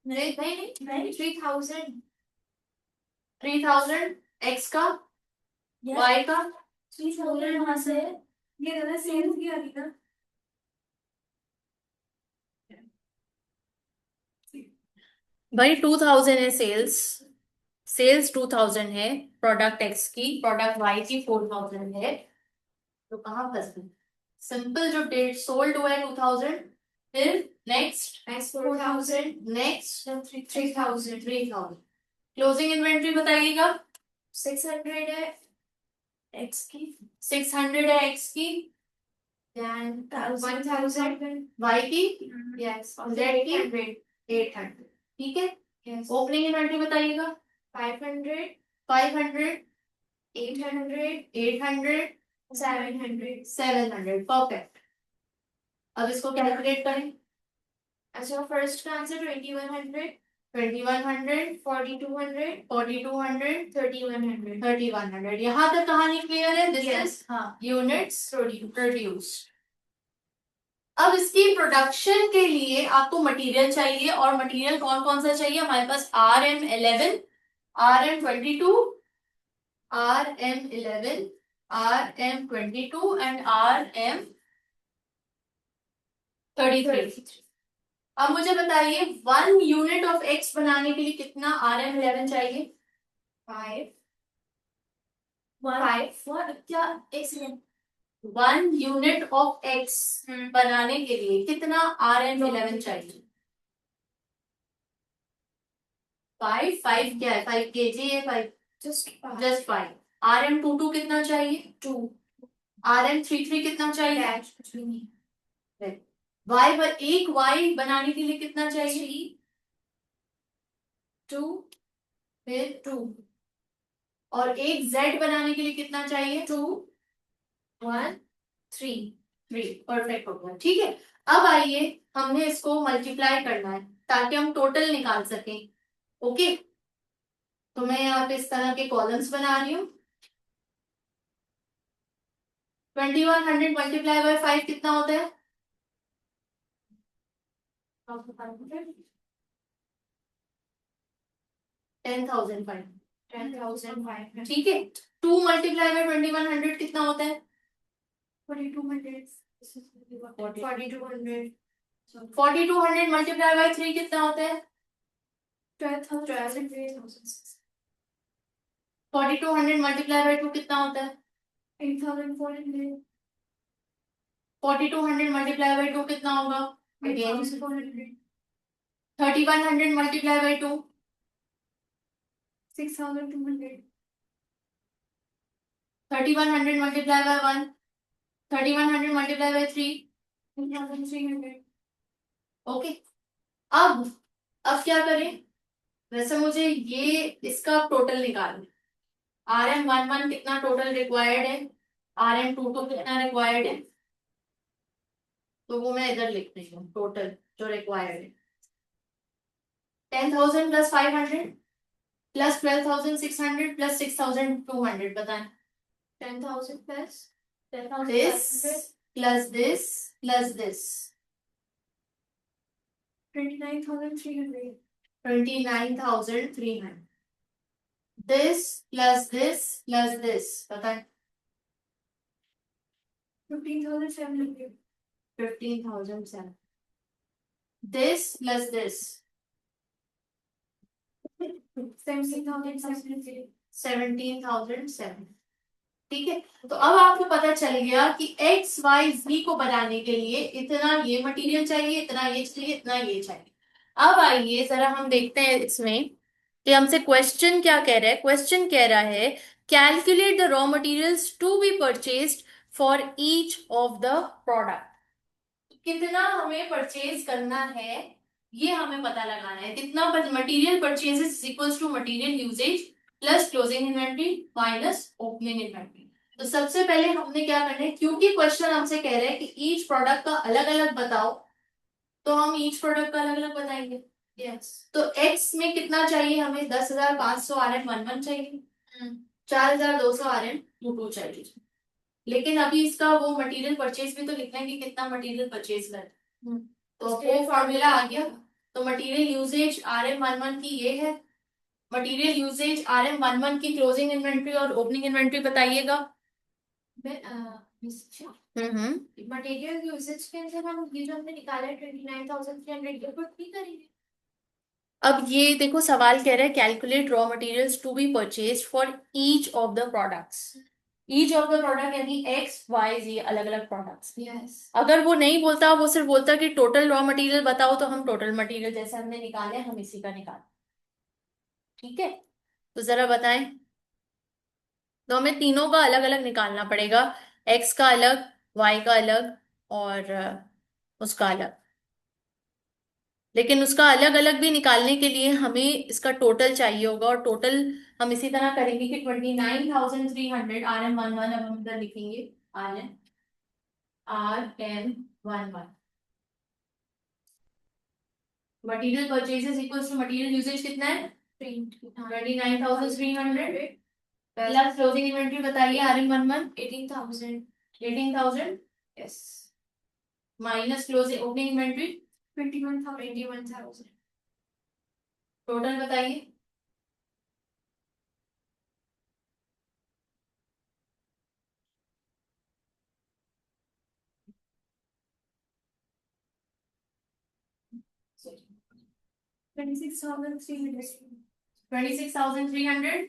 नहीं 3000. 3000 एक्स का वाई का 3000 वहां से ये दादा सेल्स की आ रही ना। भाई 2000 है सेल्स सेल्स 2000 है प्रोडक्ट एक्स की प्रोडक्ट वाई की 4000 है। तो कहाँ फंस गए सिंपल जो डेट सोल्ड हुआ है 2000 फिर next Next 4000. Next Then 3000. 3000 closing inventory बताइएगा 600 है X की. 600 है एक्स की Then 1000. वाई की Yes. जेड की 800. 800 ठीक है। Yes. ओपनिंग इन्वेंट्री बताइएगा 500. 500 800. 800 700. 700 परफेक्ट। अब इसको कैलकुलेट करें अच्छा फर्स्ट का आंसर 2100. 2100 4200. 4200 3100. 3100 यहाँ तक कहानी क्लियर है दिस Yes. इज हाँ यूनिट्स प्रोड्यूस्ड। अब इसकी प्रोडक्शन के लिए आपको मटेरियल चाहिए और मटेरियल कौन कौन सा चाहिए हमारे पास RM11 RM22 RM11 RM22 and RM33। अब मुझे बताइए 1 यूनिट ऑफ एक्स बनाने के लिए कितना RM11 चाहिए 5. 5. What? क्या एक सेकंड. 1 यूनिट ऑफ एक्स बनाने के लिए कितना RM11 चाहिए 5 5 क्या है 5 kg है 5 Just 5. जस्ट 5 RM22 कितना चाहिए 2. RM33 कितना चाहिए Dash कुछ भी नहीं. वाई पर एक वाई बनाने के लिए कितना चाहिए 2 फिर 2 और एक जेड बनाने के लिए कितना चाहिए 2 1 3 3 परफेक्ट हो गया ठीक है। अब आइए हमने इसको मल्टीप्लाई करना है ताकि हम टोटल निकाल सकें ओके। तो मैं यहाँ पे इस तरह के कॉलम्स बना रही हूँ 2100 मल्टीप्लाई बाय 5 कितना होता है 10,500 10,500. ठीक है 2 मल्टीप्लाई बाय 2100 कितना होता है 4200. 4200 4200 मल्टीप्लाई बाय 3 कितना होता है? 4200 मल्टीप्लाई बाय 2 कितना होता है? 8400. 4200 मल्टीप्लाई बाय 2 कितना होगा? 8400. 3100 multiply by 2 6200. 3100 multiply by 1 3100 multiply by 3 1300. Okay. अब क्या करें? वैसे मुझे ये इसका टोटल निकालना। RM11 कितना टोटल रिक्वायर्ड है, RM22 कितना रिक्वायर्ड है, तो वो मैं इधर लिख रही हूँ टोटल जो रिक्वायर्ड है। 10,000 प्लस 500 प्लस 12,600 प्लस 6,200 बताएं। 10,000 plus this 10,500. plus this plus this 29,300. 29,300 this plus this plus this बताएं। 15,700. 15,700 this plus this 17,700. 17,700। ठीक है, तो अब आपको पता चल गया कि एक्स वाई जी को बनाने के लिए इतना ये मटेरियल चाहिए, इतना ये चाहिए, इतना ये चाहिए। अब आइए जरा हम देखते हैं इसमें कि हमसे क्वेश्चन क्या कह रहा है। क्वेश्चन कह रहा है calculate the raw materials to be purchased for each of the product. कितना हमें परचेज करना है ये हमें पता लगाना है। कितना material purchases equals to material usages plus closing inventory minus opening inventory. तो सबसे पहले हमने क्या करना है, क्योंकि क्वेश्चन हमसे कह रहे हैं कि ईच प्रोडक्ट का अलग अलग बताओ, तो हम ईच प्रोडक्ट का अलग अलग बताएंगे। Yes. तो एक्स में कितना चाहिए हमें? 10,500 RM11 चाहिए, 4,200 RM22 चाहिए। लेकिन अभी इसका वो मटेरियल परचेज भी तो लिखना है कि कितना मटेरियल परचेज कर, तो वो फॉर्मूला आ गया। तो मटेरियल यूजेज RM11 की ये है, मटेरियल यूजेज RM11 की क्लोजिंग इन्वेंट्री और ओपनिंग इन्वेंट्री बताइएगा। मटेरियल यूसेज के अंदर हम ये जो हमने निकाला है 29,300 ये पुट नहीं करेंगे। अब ये देखो सवाल कह रहा है calculate raw materials to be purchase for each of the products. Each of the product यानी एक्स वाई जी अलग अलग प्रोडक्ट्स। Yes. अगर वो नहीं बोलता, वो सिर्फ बोलता कि टोटल रॉ मटेरियल बताओ, तो हम टोटल मटेरियल जैसे हमने निकाले हम इसी का निकाल। ठीक है, तो जरा बताएं। तो हमें तीनों का अलग अलग निकालना पड़ेगा, एक्स का अलग, वाई का अलग और उसका अलग। लेकिन उसका अलग अलग भी निकालने के लिए हमें इसका टोटल चाहिए होगा, और टोटल हम इसी तरह करेंगे कि 29,300 RM11 अब हम इधर लिखेंगे RM11 material purchases equals to material usages कितना है? 29,300 प्लस क्लोजिंग इन्वेंट्री बताइए RM11 18,000. 18,000 Yes. Minus closing opening inventory 21,000. Total बताइए। Sorry. 26,300. 26,300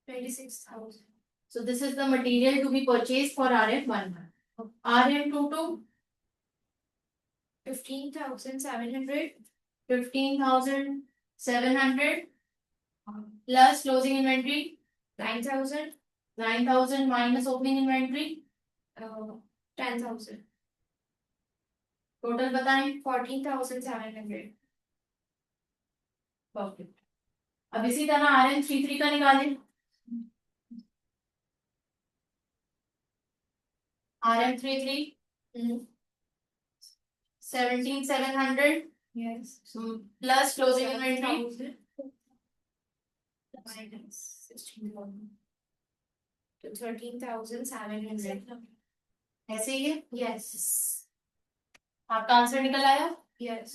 26,000. so this is the material to be purchased for RM11 RM22 15,700. 15,700 plus closing inventory 9,000. 9,000 minus opening inventory 10,000. Total बताएं। 14,700. परफेक्ट। अब इसी तरह RM33 का निकालें। RM33 17,700 Yes. plus closing inventory 7,000. Minus 16,000. To 13,700. ऐसे ही है। Yes. आपका आंसर निकल आया। Yes.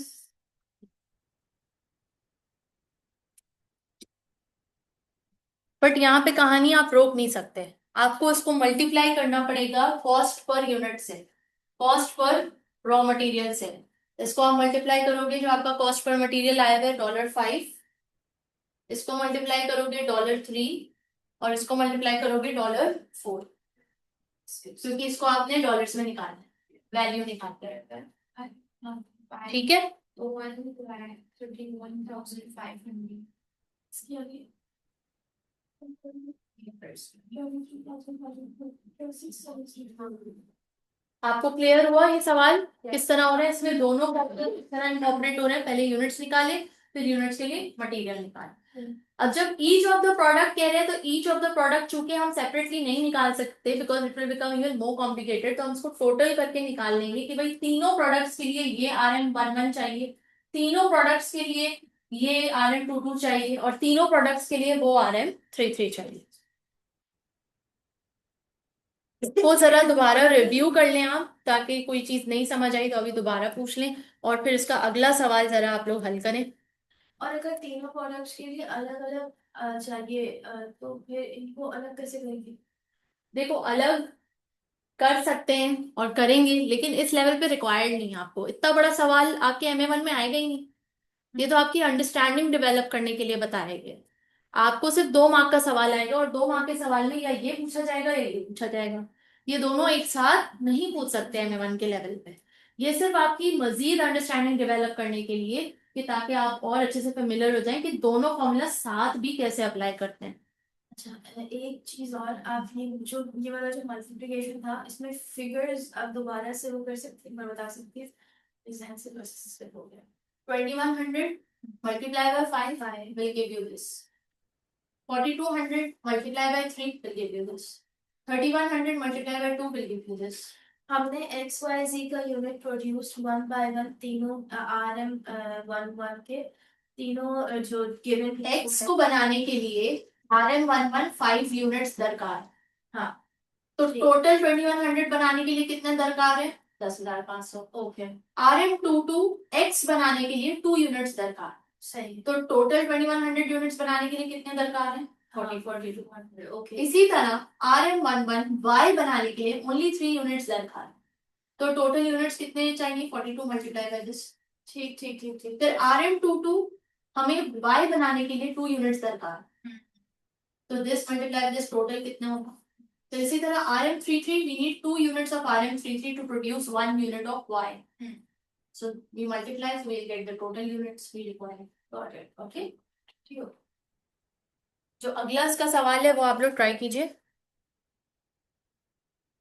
बट यहाँ पे कहानी आप रोक नहीं सकते, आपको इसको मल्टीप्लाई करना पड़ेगा कॉस्ट पर यूनिट से, कॉस्ट पर रॉ मटेरियल से। इसको आप मल्टीप्लाई करोगे, जो आपका कॉस्ट पर मटेरियल आया है $5, इसको मल्टीप्लाई करोगे $3, और इसको मल्टीप्लाई करोगे $4, क्योंकि इसको आपने डॉलर्स में निकालना है, वैल्यू निकालते रहता है। ठीक है, तो 31,500 इसकी आगे आपको क्लियर हुआ ये सवाल किस तरह हो रहा है? इसमें दोनों फैक्टर किस तरह इंकॉर्पोरेट हो रहे हैं, पहले यूनिट्स निकाले, फिर यूनिट्स के लिए मटेरियल निकाले। अब जब ईच ऑफ द प्रोडक्ट कह रहे हैं, तो ईच ऑफ द प्रोडक्ट चूंकि हम सेपरेटली नहीं निकाल सकते, because it will become even more complicated, तो हम इसको टोटल करके निकाल लेंगे कि भाई तीनों प्रोडक्ट्स के लिए ये RM11 चाहिए, तीनों प्रोडक्ट्स के लिए ये RM22 चाहिए, और तीनों प्रोडक्ट्स के लिए वो RM33 चाहिए। इसको जरा दोबारा रिव्यू कर लें आप, ताकि कोई चीज नहीं समझ आई तो अभी दोबारा पूछ लें, और फिर इसका अगला सवाल जरा आप लोग हल करें। और अगर तीनों प्रोडक्ट्स के लिए अलग अलग चाहिए तो फिर इनको अलग कैसे करेंगे? देखो, अलग कर सकते हैं और करेंगे, लेकिन इस लेवल पे रिक्वायर्ड नहीं है, आपको इतना बड़ा सवाल आपके MA1 में आएगा ही नहीं। ये तो आपकी अंडरस्टैंडिंग डेवलप करने के लिए बताया गया है। आपको सिर्फ 2 मार्क का सवाल आएगा, और 2 मार्क के सवाल में या ये पूछा जाएगा या ये पूछा जाएगा, ये दोनों एक साथ नहीं पूछ सकते MA1 के लेवल पे। ये सिर्फ आपकी मजीद अंडरस्टैंडिंग डेवलप करने के लिए, कि ताकि आप और अच्छे से फेमिलियर हो जाएं कि दोनों फॉर्मूला साथ भी कैसे अप्लाई करते हैं। अच्छा, एक चीज और, आपने जो ये वाला जो मल्टीप्लिकेशन था, इसमें फिगर्स आप दोबारा से वो कर सकते हैं, मैं बता सकती हूँ एग्जाम से प्रोसेस हो गया। 2100 multiplied by 5 will give you this. 4200 multiplied by 3 will give you this. 3100 multiplied by 2 will give you this. हमने एक्स वाई जी का unit produce one by one तीनों RM11 के तीनों जो गिवन X को बनाने के लिए RM11 5 यूनिट्स दरकार। हाँ, तो टोटल 2100 बनाने के लिए कितने दरकार है? 10,500। ओके। RM22 X बनाने के लिए 2 यूनिट्स दरकार। सही। तो टोटल 2100 यूनिट्स बनाने के लिए कितने दरकार है? 4200। ओके। इसी तरह RM11 Y बनाने के लिए ओनली 3 यूनिट्स दरकार है। तो टोटल यूनिट्स कितने चाहिए? 42 मल्टीप्लाई बाय दिस। ठीक ठीक ठीक ठीक। फिर RM22 हमें Y बनाने के लिए 2 यूनिट्स दरकार, तो दिस मल्टीप्लाई दिस, टोटल कितना होगा? तो इसी तरह RM33 we need 2 units of RM33 to produce 1 unit of Y. So we multiply, so we'll get the total units we require. Got it? Okay? ठीक हो? जो अगला इसका सवाल है वो आप लोग ट्राई कीजिए।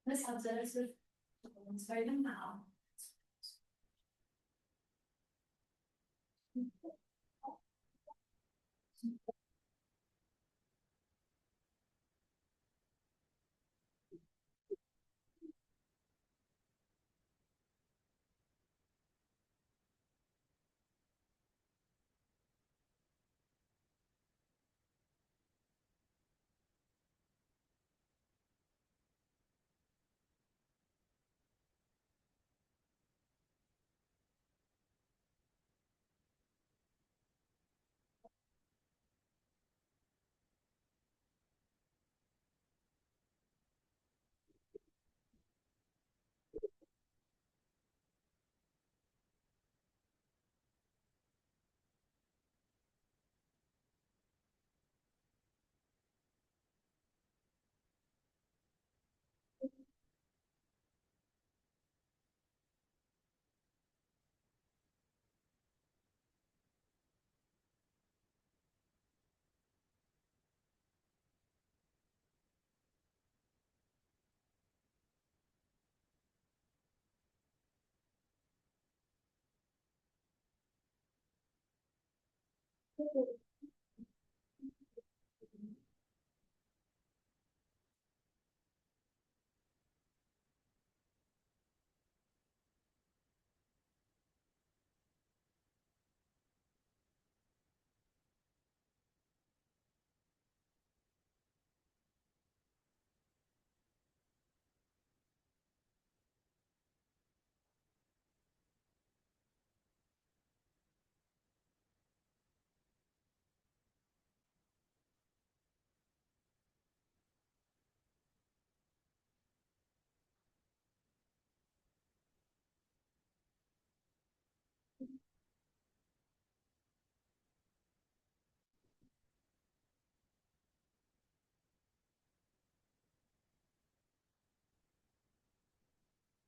बस आप जरा सिर्फ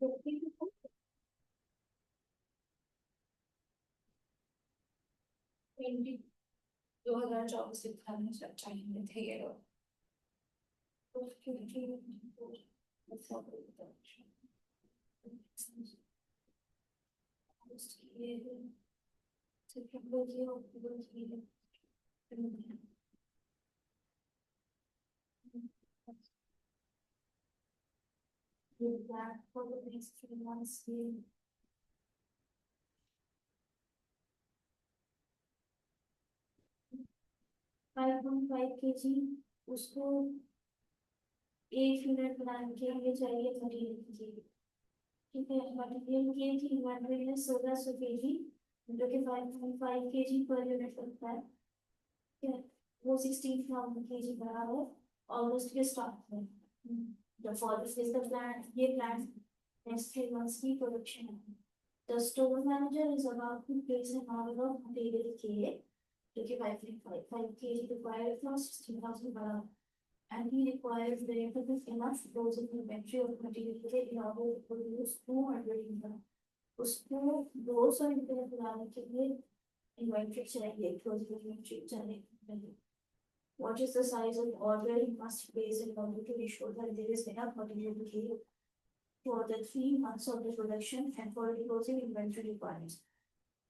2024 में अच्छा ही थे ये लोग for the next 3 months. 5.5 kg उसको 1 यूनिट बनाने के लिए चाहिए मटेरियल की ठीक है मटेरियल की इन्वेंटरी है 1600 kg जो कि 5.5 kg पर यूनिट बनता है ठीक है वो 16,000 kg बना है ऑगस्ट के स्टार्ट में the forest is the plan ये plan next 3 months की प्रोडक्शन है the store manager is about to place an order of material K जो कि 5.5 kg required for 16,000 बना and he requires there to be enough frozen inventory of material K in order to produce 200 units उसको 200 यूनिट बनाने के लिए इन्वेंटरी चाहिए frozen inventory चाहिए What is the size of order you must place in order to ensure that there is enough material to keep for the 3 months of the production and for the closing inventory requirements.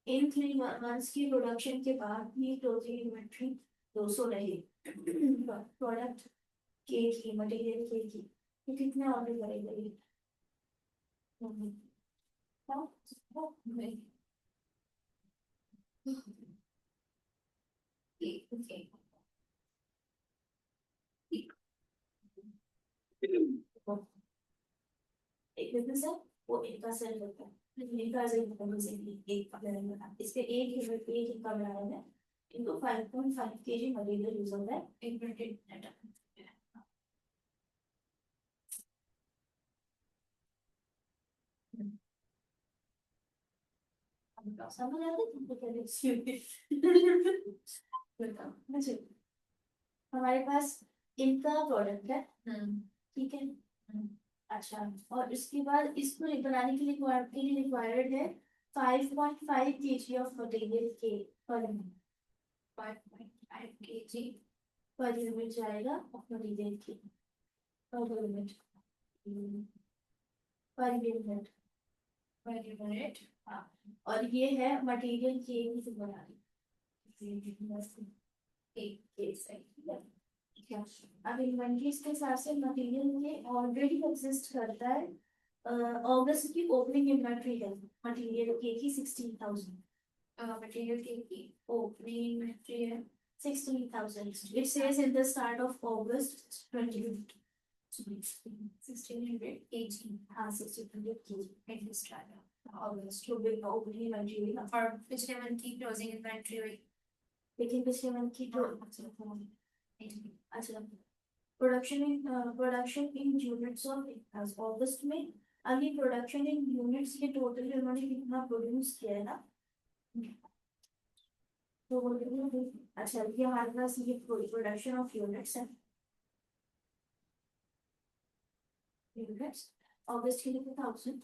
In 3 months की production के बाद भी closing inventory 200 रहे product के की material के की ये कितने order करेगा ये okay एक बिजनेस है वो एक का सेल होता है इनका एक इसके एक यूनिट एक का बनाया है इनको 5.5 kg मटेरियल यूज होता है एक मिनट समझ आते तुमको क्या हमारे पास इनका प्रोडक्ट है ठीक है अच्छा और इसके बाद इसको बनाने के लिए रिक्वायर्ड है 5.5 kg ऑफ मटेरियल के पर 5.5 kg पर यूनिट जाएगा ऑफ मटेरियल के पर यूनिट पर यूनिट हाँ और ये है मटेरियल के ही बना अब इन्वेंटरीज के हिसाब से मटेरियल ये ऑलरेडी एग्जिस्ट करता है अगस्त की ओपनिंग इन्वेंटरी है मटेरियल के की 16,000 मटेरियल के की ओपनिंग इन्वेंटरी है 16,000 it says in the start of August 2020 1600 kg हाँ 1600 kg at the start of August to be opening inventory और पिछले मंथ की क्लोजिंग इन्वेंटरी हुई लेकिन पिछले मंथ की अच्छा प्रोडक्शन इन यूनिट्स ऑफ अगस्त में अभी प्रोडक्शन इन यूनिट्स के टोटल उन्होंने कितना प्रोड्यूस किया है ना तो अच्छा ये हमारे पास ये प्रोडक्शन ऑफ यूनिट्स है यूनिट्स अगस्त के लिए 1000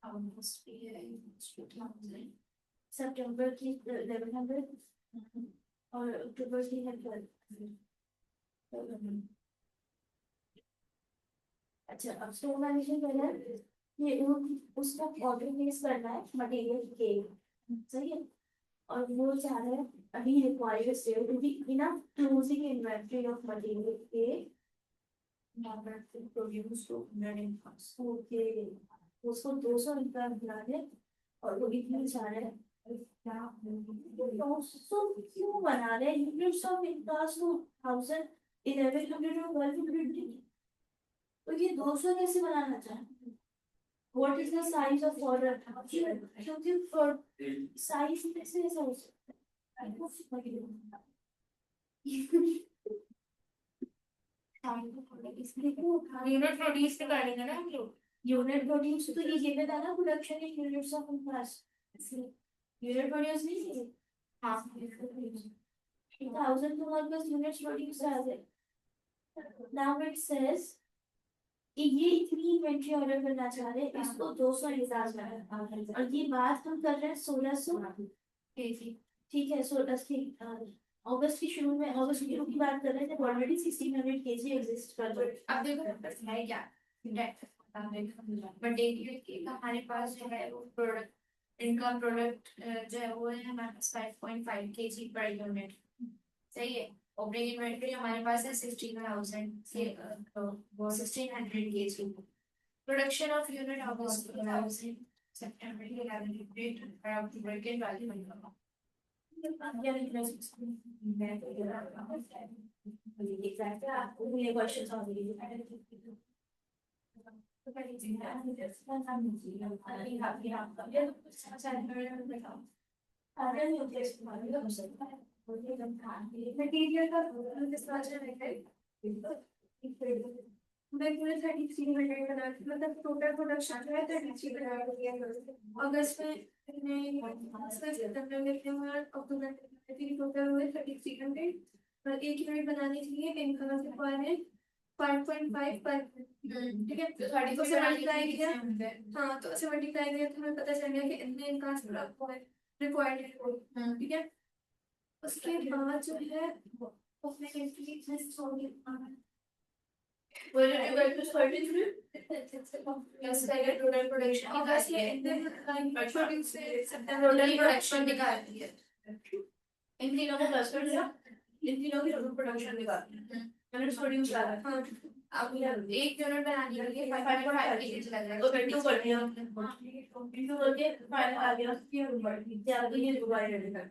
अगस्त की है 2000 सितंबर की 1100 और अक्टूबर की है 1200 अच्छा अब स्टोर मैनेजमेंट करना है ये उसका ऑर्डर प्लेस करना है मटेरियल के सही है और वो चाह रहा है अभी required sale to be enough closing inventory of material के प्रोड्यूस टू 100 ओके उसको 200 रुपया मिला दे और वो इतनी चाह रहा है क्यों बना रहे यूनिट्स ऑफ इनकास 1000 1100 और 1200 तो ये 200 कैसे बनाना चाहे what is the size of order क्योंकि फॉर साइज कैसे ऐसा हो सकता है यूनिट प्रोड्यूस तो करेंगे ना हम लोग यूनिट प्रोड्यूस तो ये गिवन है ना production in units of class unit produce नहीं है हां 1000 तो हमारे पास यूनिट्स प्रोड्यूस आ गए now it says ये इतनी इन्वेंट्री ऑर्डर करना चाह रहे हैं, इसको 200 इंतजार में, और ये बात हम कर रहे हैं 1600 केजी। ठीक है, 16 अगस्त की शुरू में, अगस्त की शुरू की बात कर रहे थे, ऑलरेडी 1600 केजी एग्जिस्ट कर रहे हैं। अब देखो है क्या मटेरियल की हमारे पास जो है वो प्रोडक्ट इनका प्रोडक्ट जो है वो है हमारे पास 5.5 kg पर यूनिट। सही है। ओपनिंग इन्वेंटरी हमारे पास है 1600 kg। Production of unit August 2000 September 11 date around break value मिलेगा। एग्जैक्टली, आपको ये क्वेश्चन मटेरियल का मतलब टोटल प्रोडक्शन जो है 33 अगस्त में सितंबर में अक्टूबर में टोटल हुए 3300, और एक यूनिट बनाने के लिए इनकम रिक्वायरमेंट 5.5 पर। ठीक है, तो 30 से मल्टीप्लाई किया। हाँ, तो ऐसे मल्टीप्लाई किया तो हमें पता चल गया कि इतने इनका रिक्वायर्ड है। ठीक है, उसके बाद जो है उसमें प्रोडक्शन निकालती है। इन तीनों को प्लस कर दिया, इन तीनों की टोटल प्रोडक्शन निकालती है। यूनिट्स प्रोड्यूस कर रहा है। अब एक यूनिट बनाने के लिए 5.5 kg लग रहा है, तो 22 कर दिया इंटू करके फाइनल आ गया कि आगे ये डिवाइडेड है।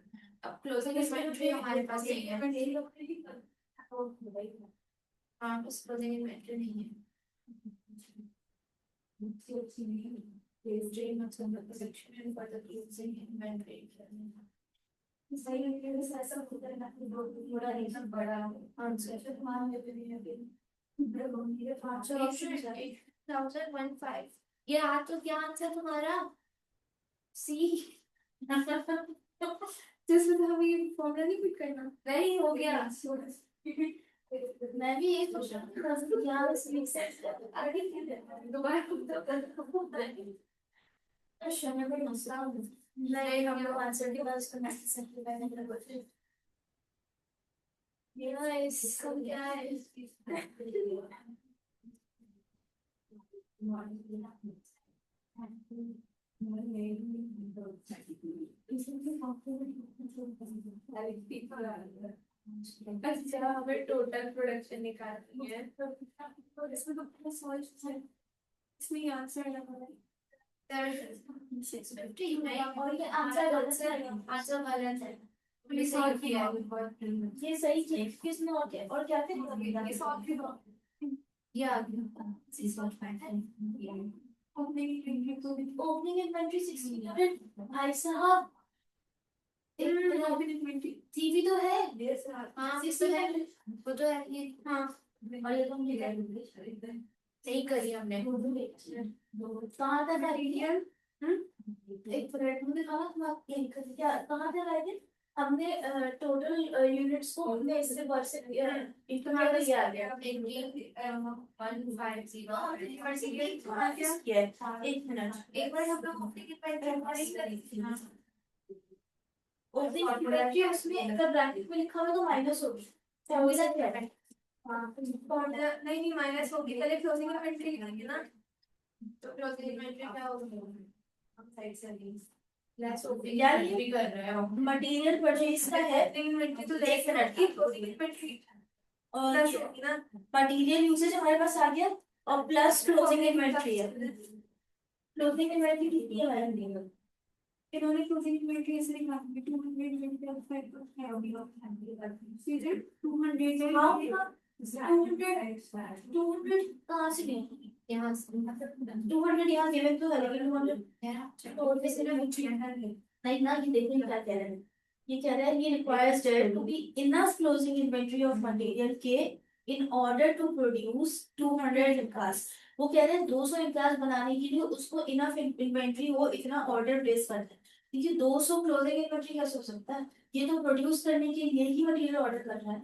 अब क्लोजिंग इन्वेंटरी हमारे पास नहीं है। हाँ, बस क्लोजिंग इन्वेंटरी नहीं है। बड़ा आंसर 1015। ये आ तो क्या आंसर तुम्हारा सी। जिसमें तो हमें ये फॉर्मूला नहीं फिट करना। नहीं हो गया। मैं भी ये सोच रहा था यहाँ बस मिक्स दोबारा शनि पर मसला नहीं, हम लोग आंसर के बाद उसको मैसेज सेंड करने के लिए ये इसको क्या है अच्छा, हमें टोटल प्रोडक्शन निकालनी है तो इसमें तो सॉल्व इसमें आंसर लगा 650 नहीं, और ये आंसर आंसर गलत है। ये सॉल्व किया, ये सही किया, किसने और क्या थे ये सॉल्व किया, ये आ गया 6.5। ओपनिंग इन्वेंटरी 1600 भाई साहब, टीवी तो है। हाँ, तो है, वो तो है ये। हाँ, और ये तो हमने सही करी हमने। कहाँ था डायरेक्टर? एक मिनट मुझे क्या कहाँ था डायरेक्टर? हमने टोटल यूनिट्स को हमने इससे वर्ष इतना किया गया 150। एक मिनट, एक बार हम लोग ओपनिंग ओपनिंग इन्वेंटरी उसमें अगर ब्रैकेट में लिखा हुआ तो माइनस होगी, फॉर्मूला क्या है? हाँ, नहीं नहीं माइनस होगी, पहले क्लोजिंग इन्वेंटरी लिखेंगे ना, तो क्लोजिंग इन्वेंटरी क्या होगी? हम साइड से लेस ओपनिंग यार ये कर रहे हैं मटेरियल परचेज का है इन्वेंटरी तो एक मिनट की क्लोजिंग इन्वेंटरी और प्लस होगी ना, मटेरियल यूसेज हमारे पास आ गया और प्लस क्लोजिंग इन्वेंटरी है। क्लोजिंग इन्वेंटरी कितनी है मैडम? इन्होंने क्लोजिंग इन्वेंटरी ऐसे लिखा है 200 इन्वेंटरी ऑफ 5 होगी 200 200 कहाँ से लिए? यहाँ से 200 यहाँ गिवन तो है लेकिन 200 तो नहीं ना, ये देखिए क्या कह रहे हैं, ये कह रहा है ये requires there to be enough closing inventory of material के इन ऑर्डर टू प्रोड्यूस 200 इनकास। वो कह रहे हैं 200 इनकास बनाने के लिए उसको इनफ इन्वेंटरी हो, इतना ऑर्डर प्लेस करना है। देखिए 200 क्लोजिंग इन्वेंटरी कैसे हो सकता है, ये तो प्रोड्यूस करने के लिए ही मटेरियल ऑर्डर कर रहा है।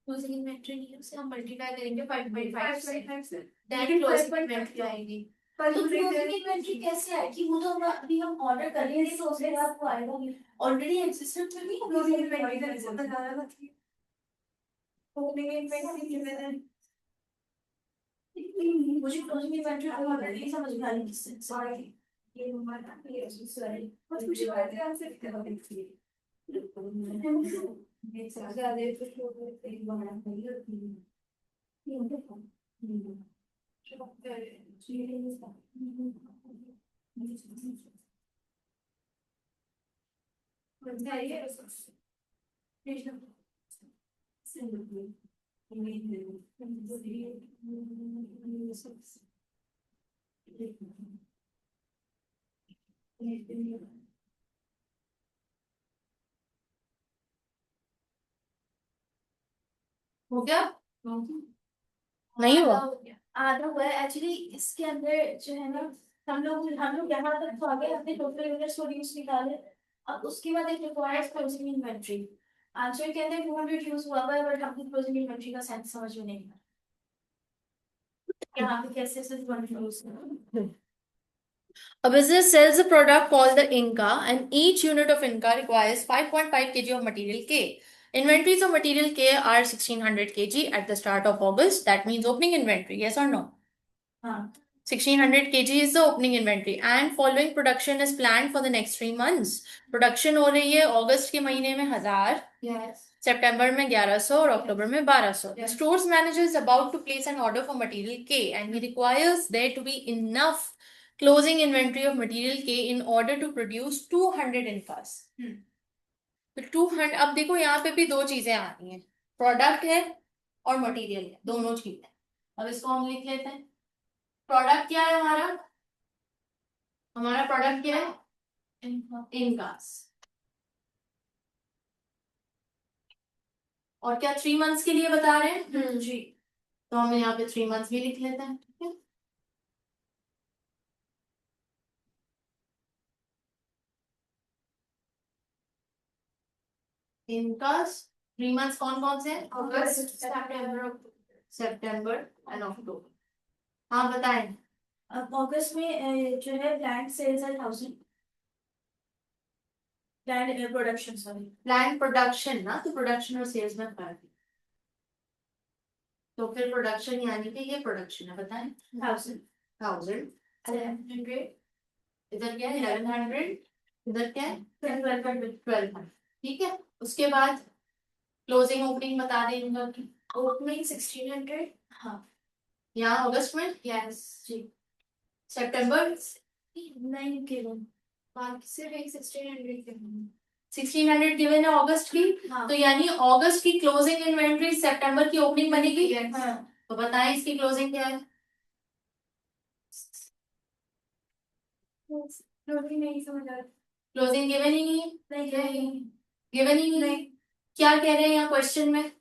क्लोजिंग इन्वेंटरी नहीं है, उसे हम मल्टीप्लाई करेंगे 5.5 से, देन 5.5 क्लोजिंग इन्वेंटरी आएगी। तो क्लोजिंग इन्वेंटरी कैसे आएगी? वो तो अभी हम ऑर्डर कर रहे हैं तो उसके बाद वो आएगा। ऑलरेडी एग्जिस्टेंट में भी क्लोजिंग इन्वेंटरी का रिजल्ट बता रहा था। ओपनिंग इन्वेंटरी कितने दिन? मुझे क्लोजिंग इन्वेंटरी का नहीं समझ में आ रही किससे। सॉरी, ये हमारा ये सॉरी कुछ मुझे बातें आंसर करते हैं। ये ज्यादा देर तक लोग एक बार नहीं हो गया? नहीं हुआ। आधा हुआ है एक्चुअली। इसके अंदर जो है ना, हम लोग यहाँ तक तो आ गए, हमने टोटल यूनिट्स प्रोड्यूस निकाले। अब उसके बाद एक रिक्वायर्स क्लोजिंग इन्वेंटरी। आंसर के अंदर 200 यूज हुआ है, बट हमको क्लोजिंग इन्वेंटरी का सेंस समझ में नहीं आया। यहाँ पे कैसे सिर्फ 200 use. A business sells a product called the Inca, and each unit of Inca requires 5.5 kg of material K. Inventories of material K are 1600 kg at the start of August. That means opening inventory, yes or no? हाँ 1600 kg is the opening inventory, and following production is planned for the next 3 months. Production हो रही है अगस्त के महीने में 1000, यस सितंबर में 1100 और अक्टूबर में 1200. The stores manager is about to place an order for material K, and he requires there to be enough closing inventory of material K in order to produce 200 incas. तो 200, अब देखो यहाँ पे भी दो चीजें आ रही हैं, प्रोडक्ट है और मटेरियल है, दोनों चीजें। अब इसको हम लिख लेते हैं। प्रोडक्ट क्या है हमारा? हमारा प्रोडक्ट क्या है? इनकास। और क्या 3 मंथ्स के लिए बता रहे हैं? जी। तो हम यहाँ पे 3 मंथ्स भी लिख लेते हैं, ठीक है। इनकास 3 मंथ्स कौन कौन से हैं? अगस्त सितंबर एंड अक्टूबर। हाँ बताएं। अब अगस्त में जो है प्लांट सेल्स है 1000। Plant production sorry. Plan production ना, तो प्रोडक्शन और सेल्स में फर्क है। तो फिर प्रोडक्शन यानी कि ये प्रोडक्शन है, बताएं। 1000 1100, इधर क्या है 1100, इधर क्या है 1200, ठीक है। उसके बाद क्लोजिंग ओपनिंग बता दें इनका की। ओपनिंग 1600। हाँ यहाँ अगस्त में, यस जी। सितंबर नहीं केवल बाकी सिर्फ एक 1600 1600 गिवन है अगस्त की। हाँ। तो यानी अगस्त की क्लोजिंग इन्वेंट्री सितंबर की ओपनिंग बनेगी। हाँ। तो बताएं इसकी क्लोजिंग क्या है? क्लोजिंग नहीं समझ आ रहा। क्लोजिंग गिवन ही नहीं है। नहीं गिवन ही नहीं है। क्या कह रहे हैं यहाँ क्वेश्चन में?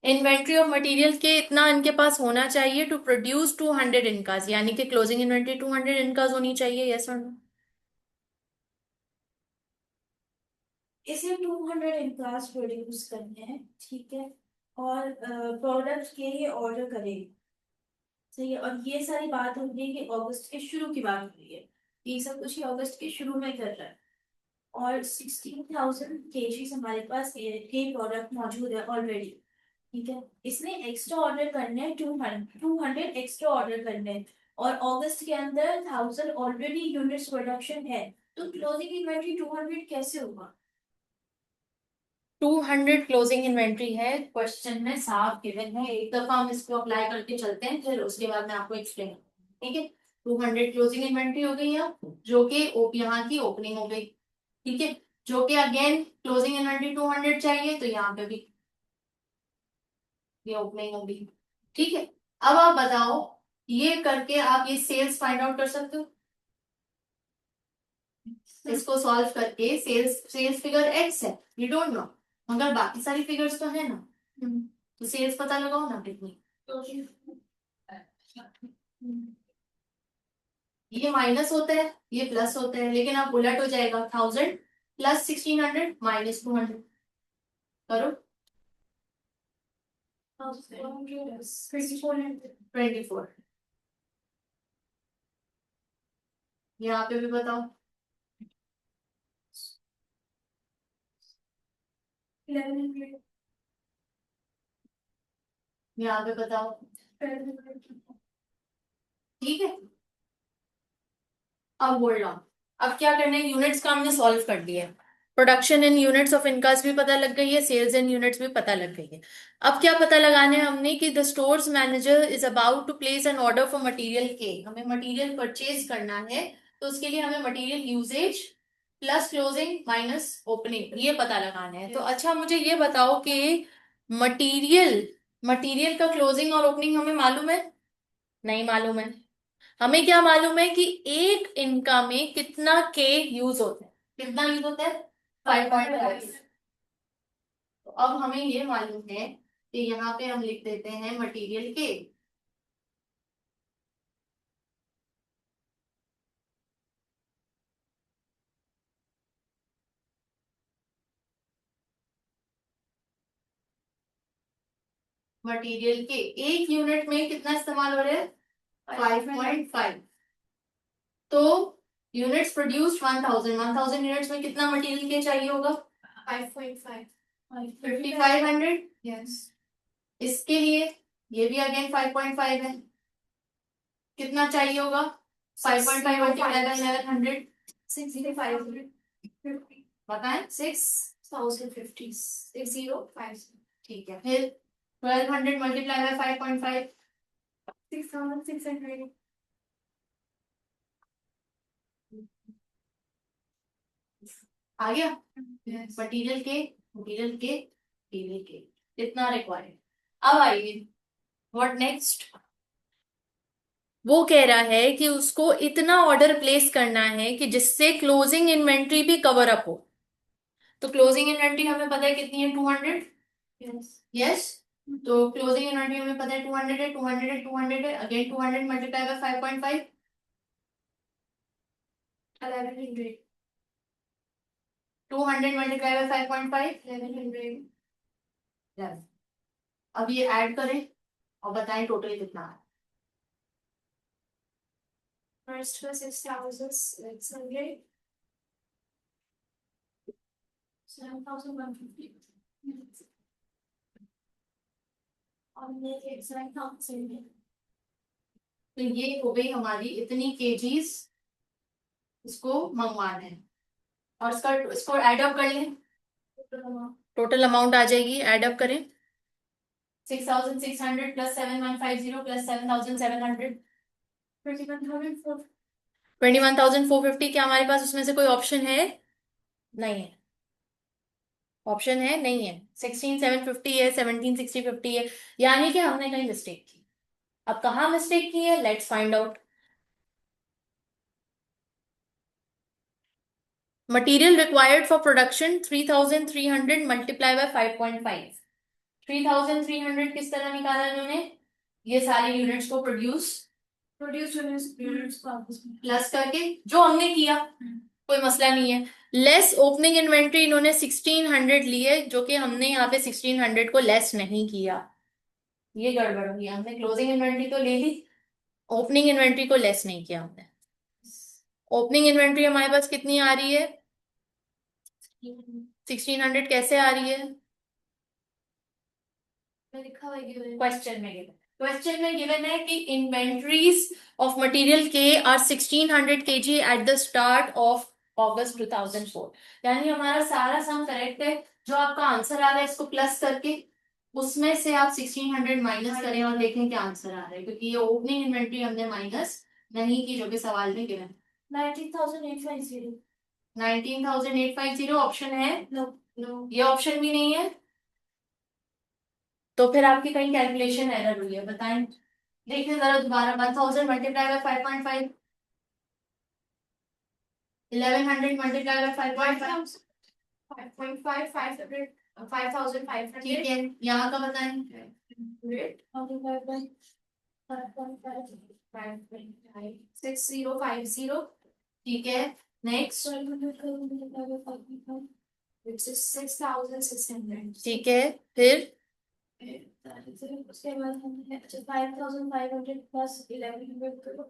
इन्वेंट्री ऑफ मटेरियल के इतना इनके पास होना चाहिए टू प्रोड्यूस 200 इनकास, यानी कि क्लोजिंग इन्वेंट्री 200 इनकास होनी चाहिए, यस और नो? इसे 200 इनकास प्रोड्यूस करने हैं, ठीक है। और प्रोडक्ट के लिए ऑर्डर करेंगे, सही है। और ये सारी बात हो रही है कि अगस्त के शुरू की बात हो रही है, ये सब कुछ ही अगस्त के शुरू में कर रहा है। और 16,000 केजीज हमारे पास ये प्रोडक्ट मौजूद है ऑलरेडी, ठीक है। इसने एक्स्ट्रा ऑर्डर करने हैं 200 एक्स्ट्रा ऑर्डर करने हैं। और अगस्त के अंदर 1000 ऑलरेडी यूनिट्स प्रोडक्शन है, तो क्लोजिंग इन्वेंटरी 200 कैसे होगा? 200 क्लोजिंग इन्वेंट्री है, क्वेश्चन में साफ गिवन है। एक दफा हम इसको अप्लाई करके चलते हैं, फिर उसके बाद मैं आपको एक्सप्लेन, ठीक है। 200 क्लोजिंग इन्वेंट्री हो गई यहाँ, जो कि यहाँ की ओपनिंग हो गई, ठीक है। जो कि अगेन क्लोजिंग इन्वेंट्री 200 चाहिए, तो यहाँ पे भी ये ओपनिंग होगी, ठीक है। अब आप बताओ, ये करके आप ये सेल्स फाइंड आउट कर सकते हो। इसको सॉल्व करके सेल्स सेल्स फिगर एक्स है, यू डोंट नो, मगर बाकी सारी फिगर्स तो है ना, तो सेल्स पता लगाओ ना कितनी। ये माइनस होता है, ये प्लस होता है, लेकिन आप उलट हो जाएगा, 1000 प्लस 1600 माइनस 200 करो। 24। यहाँ पे भी बताओ। 1100। यहाँ पे बताओ। ठीक है, अब होल्ड ऑन। अब क्या करना है, यूनिट्स का हमने सॉल्व कर दिया है। प्रोडक्शन इन यूनिट्स ऑफ इनकास भी पता लग गई है, सेल्स इन यूनिट्स भी पता लग गई है। अब क्या पता लगाना है हमने कि the stores manager is about to place an order for material के, हमें मटेरियल परचेज करना है। तो उसके लिए हमें material usages plus closing minus opening ये पता लगाना है। तो अच्छा मुझे ये बताओ कि मटेरियल मटेरियल का क्लोजिंग और ओपनिंग हमें मालूम है? नहीं मालूम है। हमें क्या मालूम है कि एक इनका में कितना के यूज होता है, कितना यूज होता है 5.5। तो अब हमें ये मालूम है कि यहाँ पे हम लिख देते हैं मटेरियल के। मटेरियल के एक यूनिट में कितना इस्तेमाल हो रहा है 5.5। तो यूनिट्स प्रोड्यूस्ड 1000 यूनिट्स में कितना मटेरियल के चाहिए होगा 5.5। 5500। Yes. इसके लिए ये भी अगेन 5.5 है, कितना चाहिए होगा 5.5 मल्टीप्लाई बाय 1100। 6550। बताएं 6050। 6050। ठीक है, फिर 1200 मल्टीप्लाई बाय 5.5 6600। आ गया। Yes. मटीरियल के इतना रिक्वायर्ड। अब आइए व्हाट नेक्स्ट। वो कह रहा है कि उसको इतना ऑर्डर प्लेस करना है कि जिससे क्लोजिंग इन्वेंट्री भी कवर अप हो। तो क्लोजिंग इन्वेंट्री हमें पता है कितनी है 200। Yes. यस, तो क्लोजिंग इन्वेंट्री हमें पता है 200 है, 200 है, 200 है, again 200 multiply by 5.5 1100। 200 multiply by 5.5 1100। 11। अब ये ऐड करें और बताएं टोटल कितना है। First was 6600. 7150. और ये exact आंसर है। तो ये हो गई हमारी इतनी केजीज इसको मंगवाना है, और इसको ऐड अप कर लें, टोटल अमाउंट आ जाएगी। ऐड अप करें 6600 प्लस 7150 प्लस 7700 21,450। क्या हमारे पास उसमें से कोई ऑप्शन है? नहीं है। ऑप्शन है नहीं है। 16,750 है, 17,650 है, यानी कि हमने कहीं मिस्टेक की। अब कहाँ मिस्टेक की है, let's find out. Material required for production 3,300 multiply by 5.5। 3,300 किस तरह निकाला इन्होंने, ये सारी यूनिट्स को प्रोड्यूस यूनिट्स को आपस में प्लस करके, जो हमने किया कोई मसला नहीं है। लेस ओपनिंग इन्वेंट्री इन्होंने 1600 ली है, जो कि हमने यहाँ पे 1600 को लेस नहीं किया। ये गड़बड़ हो गया, हमने क्लोजिंग इन्वेंट्री तो ले ली, ओपनिंग इन्वेंट्री को लेस नहीं किया हमने। ओपनिंग इन्वेंट्री हमारे पास कितनी आ रही है 1600, कैसे आ रही है लिखा हुआ है क्वेश्चन में गिवन। क्वेश्चन में गिवन है कि इन्वेंट्रीज ऑफ मटेरियल के are 1600 kg at the start of August 2004। यानी हमारा सारा सम करेक्ट है। जो आपका आंसर आ रहा है इसको प्लस करके उसमें से आप 1600 माइनस करें और देखें क्या आंसर आ रहा है, क्योंकि ये ओपनिंग इन्वेंट्री हमने माइनस नहीं की जो कि सवाल में गिवन। 19,850। 19,850 ऑप्शन है? No no. ये ऑप्शन भी नहीं है, तो फिर आपकी कहीं कैलकुलेशन एरर हुई है, बताएं। देखिए जरा दोबारा, 1000 मल्टीप्लाई बाय 5.5, 1100 मल्टीप्लाई बाय 5.5। 5.5, 500, 5,500। ठीक है, यहाँ का बताएं। multiplied by 5.5, 6050, ठीक है, नेक्स्ट। 1200 का multiplied by 5.5, which is 6,600. ठीक है, फिर उसके बाद हमने 5,500 प्लस 1,100 करो।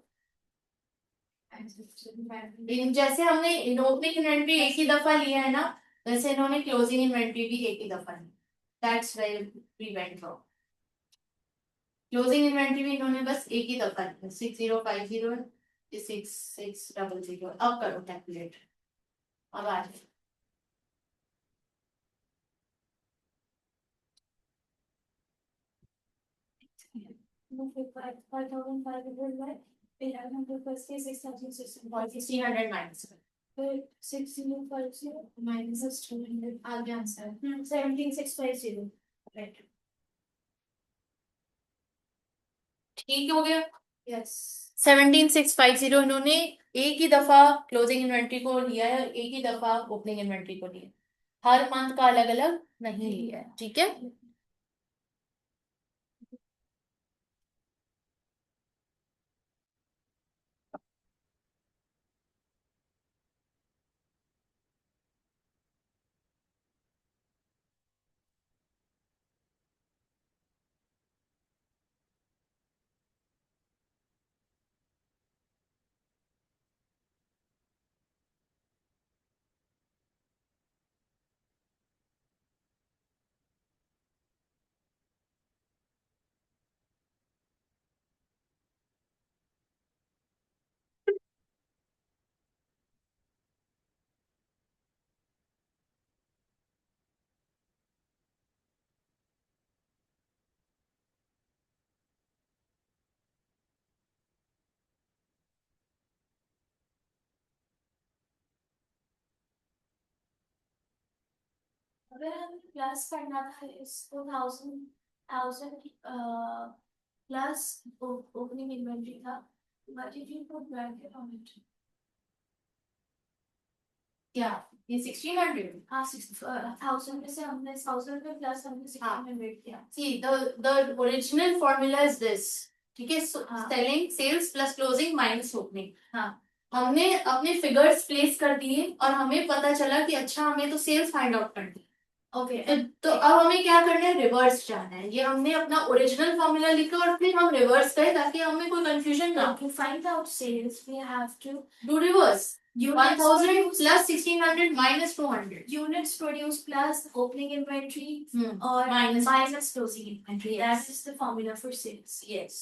जैसे हमने ओपनिंग इन्वेंट्री एक ही दफा लिया है ना, वैसे इन्होंने क्लोजिंग इन्वेंट्री भी एक ही दफा ली। That's where we went wrong. Closing inventory भी इन्होंने बस एक ही दफा ली, 6050 6600। अब करो कैलकुलेट, अब आ जाए। फिर 5,500 बाय 1,100 प्लस के 6,600 और 1600 माइनस फिर 6,050 माइनस 200 आगे आंसर 17,650 राइट। ठीक हो गया। यस 17650 इन्होंने एक ही दफा क्लोजिंग इन्वेंट्री को लिया है, एक ही दफा ओपनिंग इन्वेंट्री को लिया है, हर मंथ का अलग अलग नहीं लिया है। ठीक है, अगर हमें प्लस करना था इसको 1000 प्लस ओपनिंग इन्वेंट्री था, but if you put bracket on it क्या ये 1600? हाँ 1000 में से हमने 1000 में प्लस हमने 1600 किया। See, the original formula is this. ठीक है, हाँ। Selling sales plus closing minus opening. हाँ हमने अपने फिगर्स प्लेस कर दिए और हमें पता चला कि अच्छा हमें तो सेल्स फाइंड आउट करनी है। ओके तो अब हमें क्या करना है, रिवर्स जाना है। ये हमने अपना ओरिजिनल फॉर्मूला लिखा और फिर हम रिवर्स गए ताकि हमें कोई कंफ्यूजन ना हो। to find out sales we have to do reverse, units 1000 produced plus 1600 minus 200 units produced plus opening inventory or minus closing inventory. Yes. That is the formula for sales. yes.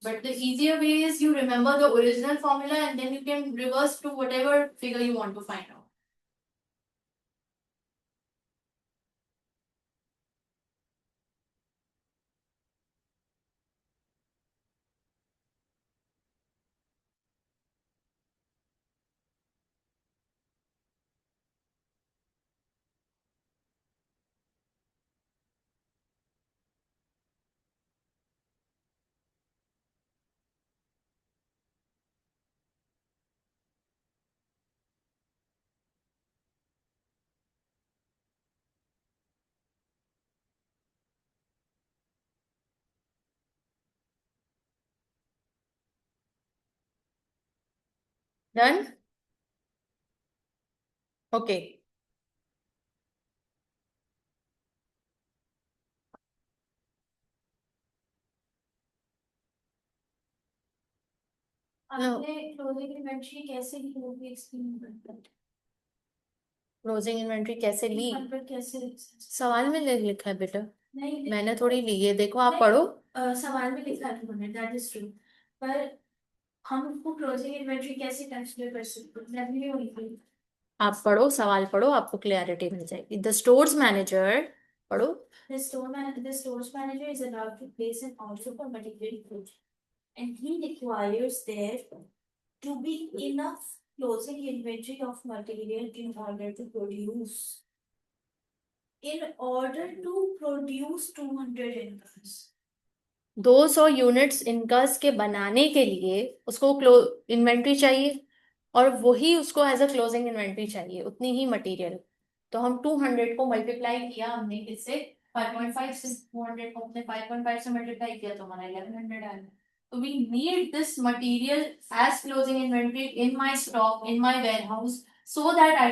But the easier way is you remember the original formula and then you can reverse to whatever figure you want to find out. Done? Okay. आपने closing inventory कैसे ली वो भी explain करते हैं। क्लोजिंग इन्वेंट्री कैसे ली, नंबर कैसे सवाल में लिखा है बेटा, नहीं मैंने थोड़ी ली है। देखो आप पढ़ो। सवाल में लिखा है तुमने दैट इज ट्रू, पर हम उसको क्लोजिंग इन्वेंटरी कैसे कंसीडर कर सकते हैं दैट भी होगी। आप पढ़ो, सवाल पढ़ो, आपको क्लैरिटी मिल जाएगी। द स्टोर्स मैनेजर, पढ़ो। The stores manager is allowed to place an order for material goods, and he requires there to be enough closing inventory of material in order to produce 200 incomes. 200 units incus के बनाने के लिए उसको इन्वेंट्री चाहिए और वही उसको एज अ क्लोजिंग इन्वेंट्री चाहिए, उतनी ही मटेरियल। तो हम 200 को मल्टीप्लाई किया हमने किससे, 5.5 से। 200 को हमने 5.5 से मल्टीप्लाई किया तो हमारा 1100 आया। तो we need this material as closing inventory in my stock in my warehouse so that I can